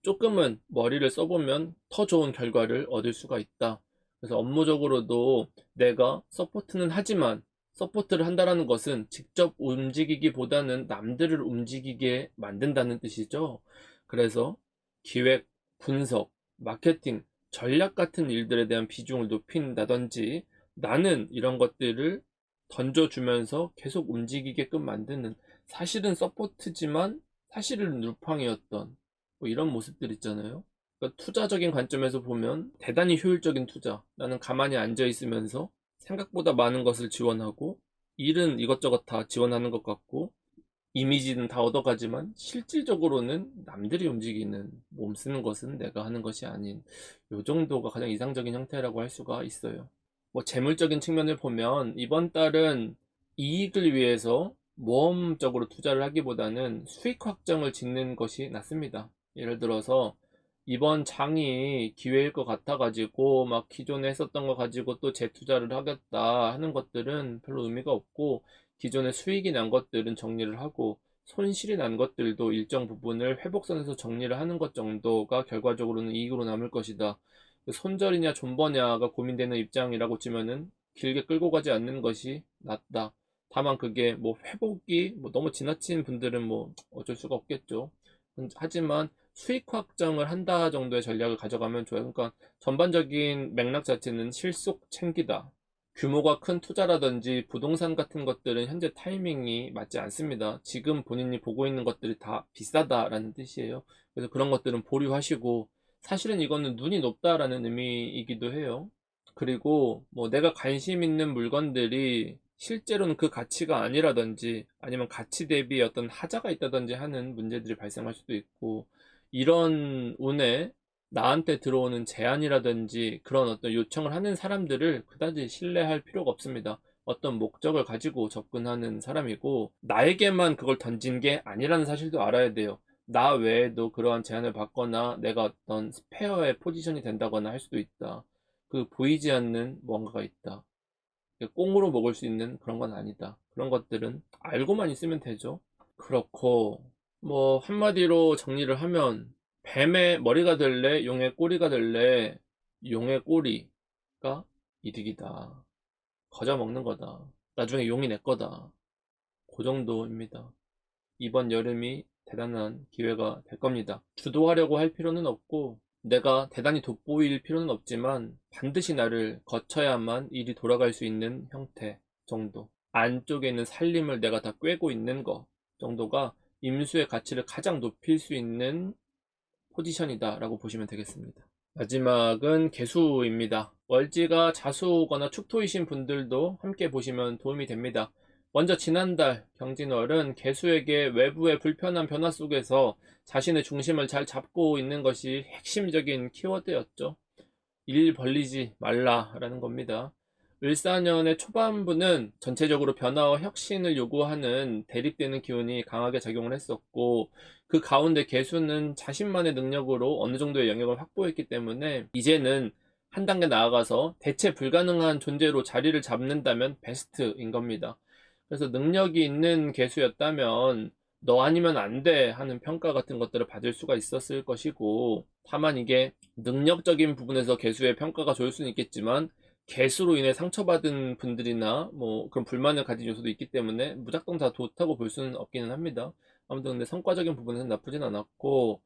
조금은 머리를 써보면 더 좋은 결과를 얻을 수가 있다. 그래서 업무적으로도 내가 서포트는 하지만, 서포트를 한다는 것은 직접 움직이기보다는 남들을 움직이게 만든다는 뜻이죠. 그래서 기획, 분석, 마케팅, 전략 같은 일들에 대한 비중을 높인다든지, 나는 이런 것들을 던져주면서 계속 움직이게끔 만드는, 사실은 서포트지만 사실은 누팡이었던 이런 모습들 있잖아요. 그러니까 투자적인 관점에서 보면 대단히 효율적인 투자. 나는 가만히 앉아 있으면서 생각보다 많은 것을 지원하고, 일은 이것저것 다 지원하는 것 같고, 이미지는 다 얻어가지만 실질적으로는 남들이 움직이는, 몸 쓰는 것은 내가 하는 것이 아닌, 요 정도가 가장 이상적인 형태라고 할 수가 있어요. 재물적인 측면을 보면 이번 달은 이익을 위해서 모험적으로 투자를 하기보다는 수익 확정을 짓는 것이 낫습니다. 예를 들어서 이번 장이 기회일 것 같아 가지고 막 기존에 했었던 거 가지고 또 재투자를 하겠다 하는 것들은 별로 의미가 없고, 기존에 수익이 난 것들은 정리를 하고 손실이 난 것들도 일정 부분을 회복선에서 정리를 하는 것 정도가 결과적으로는 이익으로 남을 것이다. 손절이냐 존버냐가 고민되는 입장이라고 치면은 길게 끌고 가지 않는 것이 낫다. 다만 그게 뭐 회복이 뭐 너무 지나친 분들은 뭐 어쩔 수가 없겠죠. 하지만 수익 확정을 한다 정도의 전략을 가져가면 좋아요. 그러니까 전반적인 맥락 자체는 실속 챙기다. 규모가 큰 투자라든지 부동산 같은 것들은 현재 타이밍이 맞지 않습니다. 지금 본인이 보고 있는 것들이 다 비싸다라는 뜻이에요. 그래서 그런 것들은 보류하시고, 사실은 이거는 눈이 높다라는 의미이기도 해요. 그리고 뭐 내가 관심 있는 물건들이 실제로는 그 가치가 아니라든지 아니면 가치 대비 어떤 하자가 있다든지 하는 문제들이 발생할 수도 있고, 이런 운에 나한테 들어오는 제안이라든지 그런 어떤 요청을 하는 사람들을 그다지 신뢰할 필요가 없습니다. 어떤 목적을 가지고 접근하는 사람이고 나에게만 그걸 던진 게 아니라는 사실도 알아야 돼요. 나 외에도 그러한 제안을 받거나 내가 어떤 스페어의 포지션이 된다거나 할 수도 있다. 그 보이지 않는 뭔가가 있다. 꽁으로 먹을 수 있는 그런 건 아니다. 그런 것들은 알고만 있으면 되죠. 그렇고 뭐 한마디로 정리를 하면, 뱀의 머리가 될래 용의 꼬리가 될래, 용의 꼬리가 이득이다. 거저 먹는 거다. 나중에 용이 내 거다. 그 정도입니다. 이번 여름이 대단한 기회가 될 겁니다. 주도하려고 할 필요는 없고 내가 대단히 돋보일 필요는 없지만 반드시 나를 거쳐야만 일이 돌아갈 수 있는 형태 정도, 안쪽에 있는 살림을 내가 다 꿰고 있는 거 정도가 임수의 가치를 가장 높일 수 있는 포지션이다 라고 보시면 되겠습니다. 마지막은 개수입니다. 월지가 자수거나 축토이신 분들도 함께 보시면 도움이 됩니다. 먼저 지난달 경진월은 개수에게 외부의 불편한 변화 속에서 자신의 중심을 잘 잡고 있는 것이 핵심적인 키워드였죠. 일 벌리지 말라라는 겁니다. 을사년의 초반부는 전체적으로 변화와 혁신을 요구하는 대립되는 기운이 강하게 작용을 했었고, 그 가운데 개수는 자신만의 능력으로 어느 정도의 영역을 확보했기 때문에 이제는 한 단계 나아가서 대체 불가능한 존재로 자리를 잡는다면 베스트인 겁니다. 그래서 능력이 있는 개수였다면 너 아니면 안 돼 하는 평가 같은 것들을 받을 수가 있었을 것이고, 다만 이게 능력적인 부분에서 개수의 평가가 좋을 수는 있겠지만 개수로 인해 상처받은 분들이나 뭐 그런 불만을 가진 요소도 있기 때문에 무작정 다 좋다고 볼 수는 없기는 합니다. 아무튼 근데 성과적인 부분에서는 나쁘진 않았고,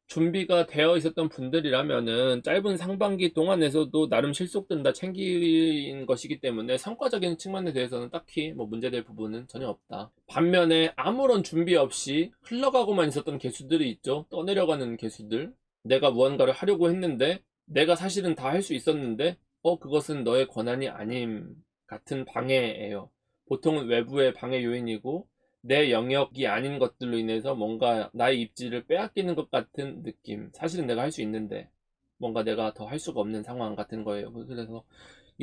준비가 되어 있었던 분들이라면은 짧은 상반기 동안에서도 나름 실속들은 다 챙긴 것이기 때문에 성과적인 측면에 대해서는 딱히 뭐 문제될 부분은 전혀 없다. 반면에 아무런 준비 없이 흘러가고만 있었던 개수들이 있죠. 떠내려가는 개수들. 내가 무언가를 하려고 했는데 내가 사실은 다 할 수 있었는데 그것은 너의 권한이 아님 같은 방해예요. 보통은 외부의 방해 요인이고 내 영역이 아닌 것들로 인해서 뭔가 나의 입지를 빼앗기는 것 같은 느낌. 사실은 내가 할 수 있는데 뭔가 내가 더 할 수가 없는 상황 같은 거예요. 그래서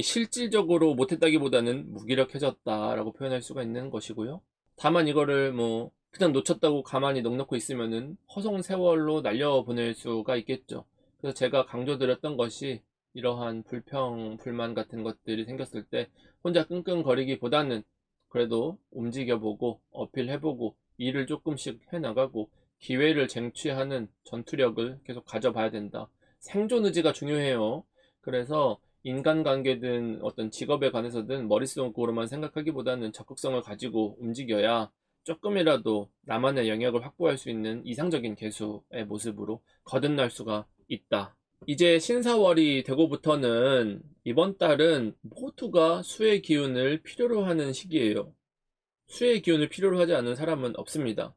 실질적으로 못했다기보다는 무기력해졌다라고 표현할 수가 있는 것이고요. 다만 이거를 뭐 그냥 놓쳤다고 가만히 넋놓고 있으면은 허송세월로 날려보낼 수가 있겠죠. 그래서 제가 강조드렸던 것이, 이러한 불평, 불만 같은 것들이 생겼을 때 혼자 끙끙거리기보다는 그래도 움직여보고 어필해보고 일을 조금씩 해나가고 기회를 쟁취하는 전투력을 계속 가져봐야 된다. 생존 의지가 중요해요. 그래서 인간관계든 어떤 직업에 관해서든 머릿속으로만 생각하기보다는 적극성을 가지고 움직여야 조금이라도 나만의 영역을 확보할 수 있는 이상적인 개수의 모습으로 거듭날 수가 있다. 이제 신사월이 되고부터는 이번 달은 모두가 수의 기운을 필요로 하는 시기예요. 수의 기운을 필요로 하지 않는 사람은 없습니다.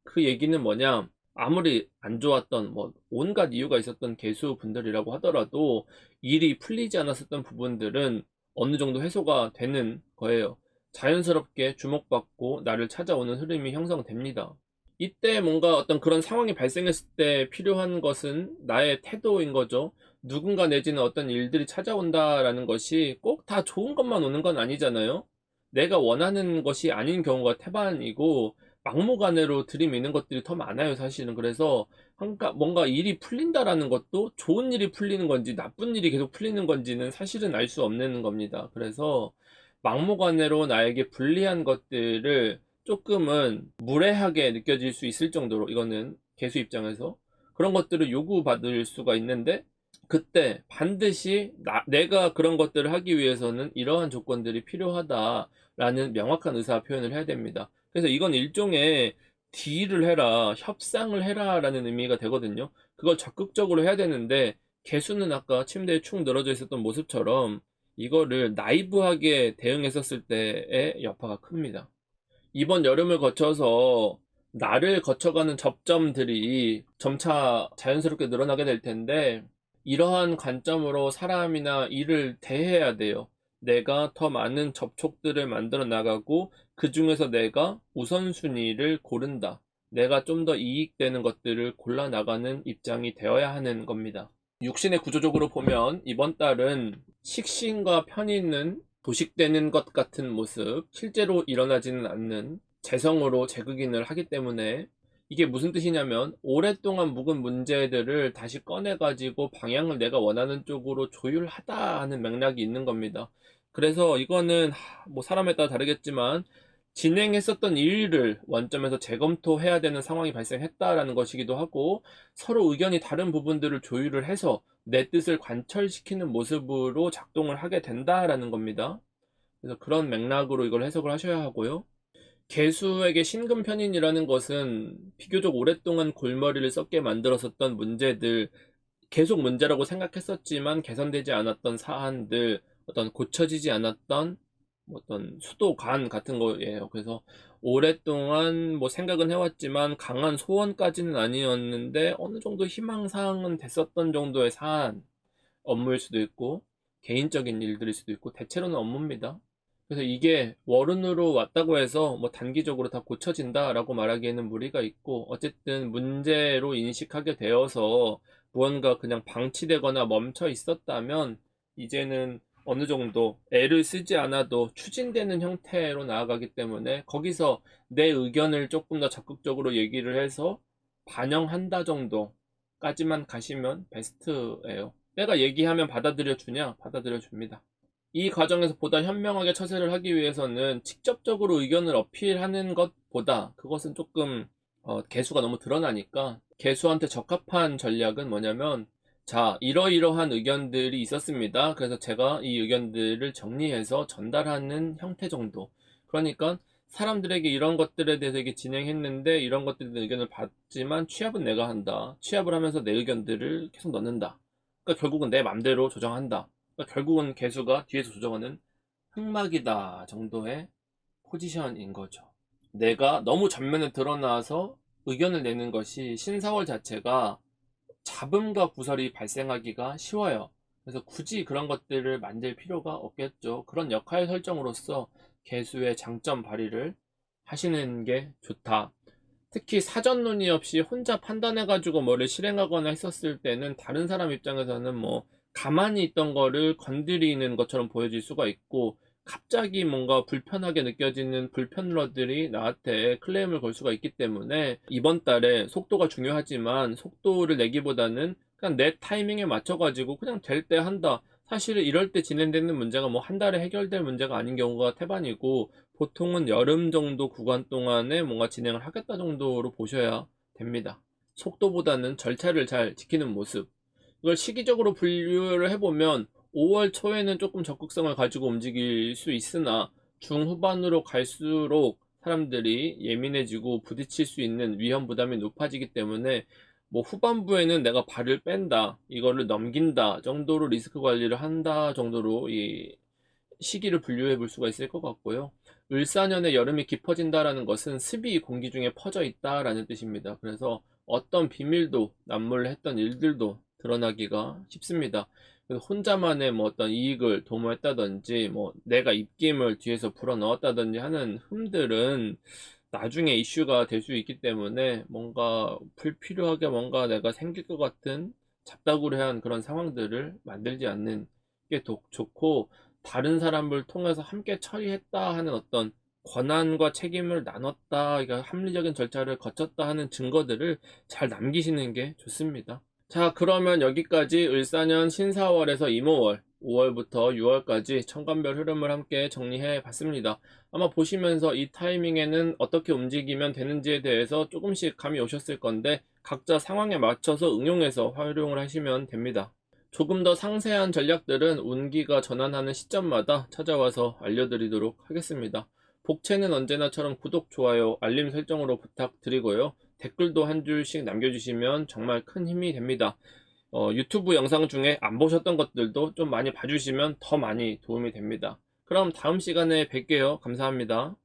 그 얘기는 뭐냐, 아무리 안 좋았던 뭐 온갖 이유가 있었던 개수분들이라고 하더라도 일이 풀리지 않았었던 부분들은 어느 정도 해소가 되는 거예요. 자연스럽게 주목받고 나를 찾아오는 흐름이 형성됩니다. 이때 뭔가 어떤 그런 상황이 발생했을 때 필요한 것은 나의 태도인 거죠. 누군가 내지는 어떤 일들이 찾아온다라는 것이 꼭 다 좋은 것만 오는 건 아니잖아요. 내가 원하는 것이 아닌 경우가 태반이고, 막무가내로 들이미는 것들이 더 많아요, 사실은. 그래서 뭔가 일이 풀린다라는 것도 좋은 일이 풀리는 건지 나쁜 일이 계속 풀리는 건지는 사실은 알 수 없는 겁니다. 그래서 막무가내로 나에게 불리한 것들을 조금은 무례하게 느껴질 수 있을 정도로, 이거는 개수 입장에서 그런 것들을 요구받을 수가 있는데, 그때 반드시 내가 그런 것들을 하기 위해서는 이러한 조건들이 필요하다라는 명확한 의사 표현을 해야 됩니다. 그래서 이건 일종의 딜을 해라, 협상을 해라 라는 의미가 되거든요. 그걸 적극적으로 해야 되는데, 개수는 아까 침대에 축 늘어져 있었던 모습처럼 이거를 나이브하게 대응했었을 때의 여파가 큽니다. 이번 여름을 거쳐서 나를 거쳐가는 접점들이 점차 자연스럽게 늘어나게 될 텐데, 이러한 관점으로 사람이나 일을 대해야 돼요. 내가 더 많은 접촉들을 만들어 나가고 그 중에서 내가 우선순위를 고른다. 내가 좀 더 이익되는 것들을 골라 나가는 입장이 되어야 하는 겁니다. 육신의 구조적으로 보면 이번 달은 식신과 편인은 도식되는 것 같은 모습, 실제로 일어나지는 않는 재성으로 재극인을 하기 때문에, 이게 무슨 뜻이냐면 오랫동안 묵은 문제들을 다시 꺼내가지고 방향을 내가 원하는 쪽으로 조율하다 하는 맥락이 있는 겁니다. 그래서 이거는 뭐 사람에 따라 다르겠지만 진행했었던 일을 원점에서 재검토해야 되는 상황이 발생했다라는 것이기도 하고, 서로 의견이 다른 부분들을 조율을 해서 내 뜻을 관철시키는 모습으로 작동을 하게 된다라는 겁니다. 그래서 그런 맥락으로 이걸 해석을 하셔야 하고요. 개수에게 신금편인이라는 것은 비교적 오랫동안 골머리를 썩게 만들었었던 문제들, 계속 문제라고 생각했었지만 개선되지 않았던 사안들, 어떤 고쳐지지 않았던 어떤 수도관 같은 거예요. 그래서 오랫동안 뭐 생각은 해왔지만 강한 소원까지는 아니었는데 어느 정도 희망사항은 됐었던 정도의 사안, 업무일 수도 있고 개인적인 일들일 수도 있고 대체로는 업무입니다. 그래서 이게 월운으로 왔다고 해서 뭐 단기적으로 다 고쳐진다라고 말하기에는 무리가 있고, 어쨌든 문제로 인식하게 되어서 무언가 그냥 방치되거나 멈춰 있었다면 이제는 어느 정도 애를 쓰지 않아도 추진되는 형태로 나아가기 때문에, 거기서 내 의견을 조금 더 적극적으로 얘기를 해서 반영한다 정도까지만 가시면 베스트예요. 내가 얘기하면 받아들여 주냐? 받아들여 줍니다. 이 과정에서 보다 현명하게 처세를 하기 위해서는 직접적으로 의견을 어필하는 것보다, 그것은 조금 개수가 너무 드러나니까, 개수한테 적합한 전략은 뭐냐면, 자, 이러이러한 의견들이 있었습니다. 그래서 제가 이 의견들을 정리해서 전달하는 형태 정도. 그러니까 사람들에게 이런 것들에 대해서 이게 진행했는데 이런 것들에 대한 의견을 받지만 취합은 내가 한다. 취합을 하면서 내 의견들을 계속 넣는다. 그러니까 결국은 내 맘대로 조정한다. 그러니까 결국은 개수가 뒤에서 조정하는 흑막이다 정도의 포지션인 거죠. 내가 너무 전면에 드러나서 의견을 내는 것이 신사월 자체가 잡음과 구설이 발생하기가 쉬워요. 그래서 굳이 그런 것들을 만들 필요가 없겠죠. 그런 역할 설정으로서 개수의 장점 발휘를 하시는 게 좋다. 특히 사전 논의 없이 혼자 판단해가지고 뭐를 실행하거나 했었을 때는 다른 사람 입장에서는 뭐 가만히 있던 거를 건드리는 것처럼 보여질 수가 있고, 갑자기 뭔가 불편하게 느껴지는 불편러들이 나한테 클레임을 걸 수가 있기 때문에, 이번 달에 속도가 중요하지만 속도를 내기보다는 그냥 내 타이밍에 맞춰가지고 그냥 될 때 한다. 사실은 이럴 때 진행되는 문제가 뭐 한 달에 해결될 문제가 아닌 경우가 태반이고, 보통은 여름 정도 구간 동안에 뭔가 진행을 하겠다 정도로 보셔야 됩니다. 속도보다는 절차를 잘 지키는 모습. 이걸 시기적으로 분류를 해보면 5월 초에는 조금 적극성을 가지고 움직일 수 있으나, 중후반으로 갈수록 사람들이 예민해지고 부딪힐 수 있는 위험 부담이 높아지기 때문에, 뭐 후반부에는 내가 발을 뺀다, 이거를 넘긴다 정도로 리스크 관리를 한다 정도로 이 시기를 분류해 볼 수가 있을 것 같고요. 을사년에 여름이 깊어진다라는 것은 습이 공기 중에 퍼져 있다라는 뜻입니다. 그래서 어떤 비밀도 남몰했던 일들도 드러나기가 쉽습니다. 그래서 혼자만의 뭐 어떤 이익을 도모했다든지 뭐 내가 입김을 뒤에서 불어넣었다든지 하는 흠들은 나중에 이슈가 될 수 있기 때문에, 뭔가 불필요하게 뭔가 내가 생길 것 같은 잡다구리한 그런 상황들을 만들지 않는 게 좋고, 다른 사람을 통해서 함께 처리했다 하는 어떤 권한과 책임을 나눴다, 그러니까 합리적인 절차를 거쳤다 하는 증거들을 잘 남기시는 게 좋습니다. 자, 그러면 여기까지 을사년 신사월에서 임오월, 5월부터 6월까지 천간별 흐름을 함께 정리해 봤습니다. 아마 보시면서 이 타이밍에는 어떻게 움직이면 되는지에 대해서 조금씩 감이 오셨을 건데, 각자 상황에 맞춰서 응용해서 활용을 하시면 됩니다. 조금 더 상세한 전략들은 운기가 전환하는 시점마다 찾아와서 알려드리도록 하겠습니다. 복채는 언제나처럼 구독, 좋아요, 알림 설정으로 부탁드리고요. 댓글도 한 줄씩 남겨주시면 정말 큰 힘이 됩니다. 유튜브 영상 중에 안 보셨던 것들도 좀 많이 봐주시면 더 많이 도움이 됩니다. 그럼 다음 시간에 뵐게요. 감사합니다.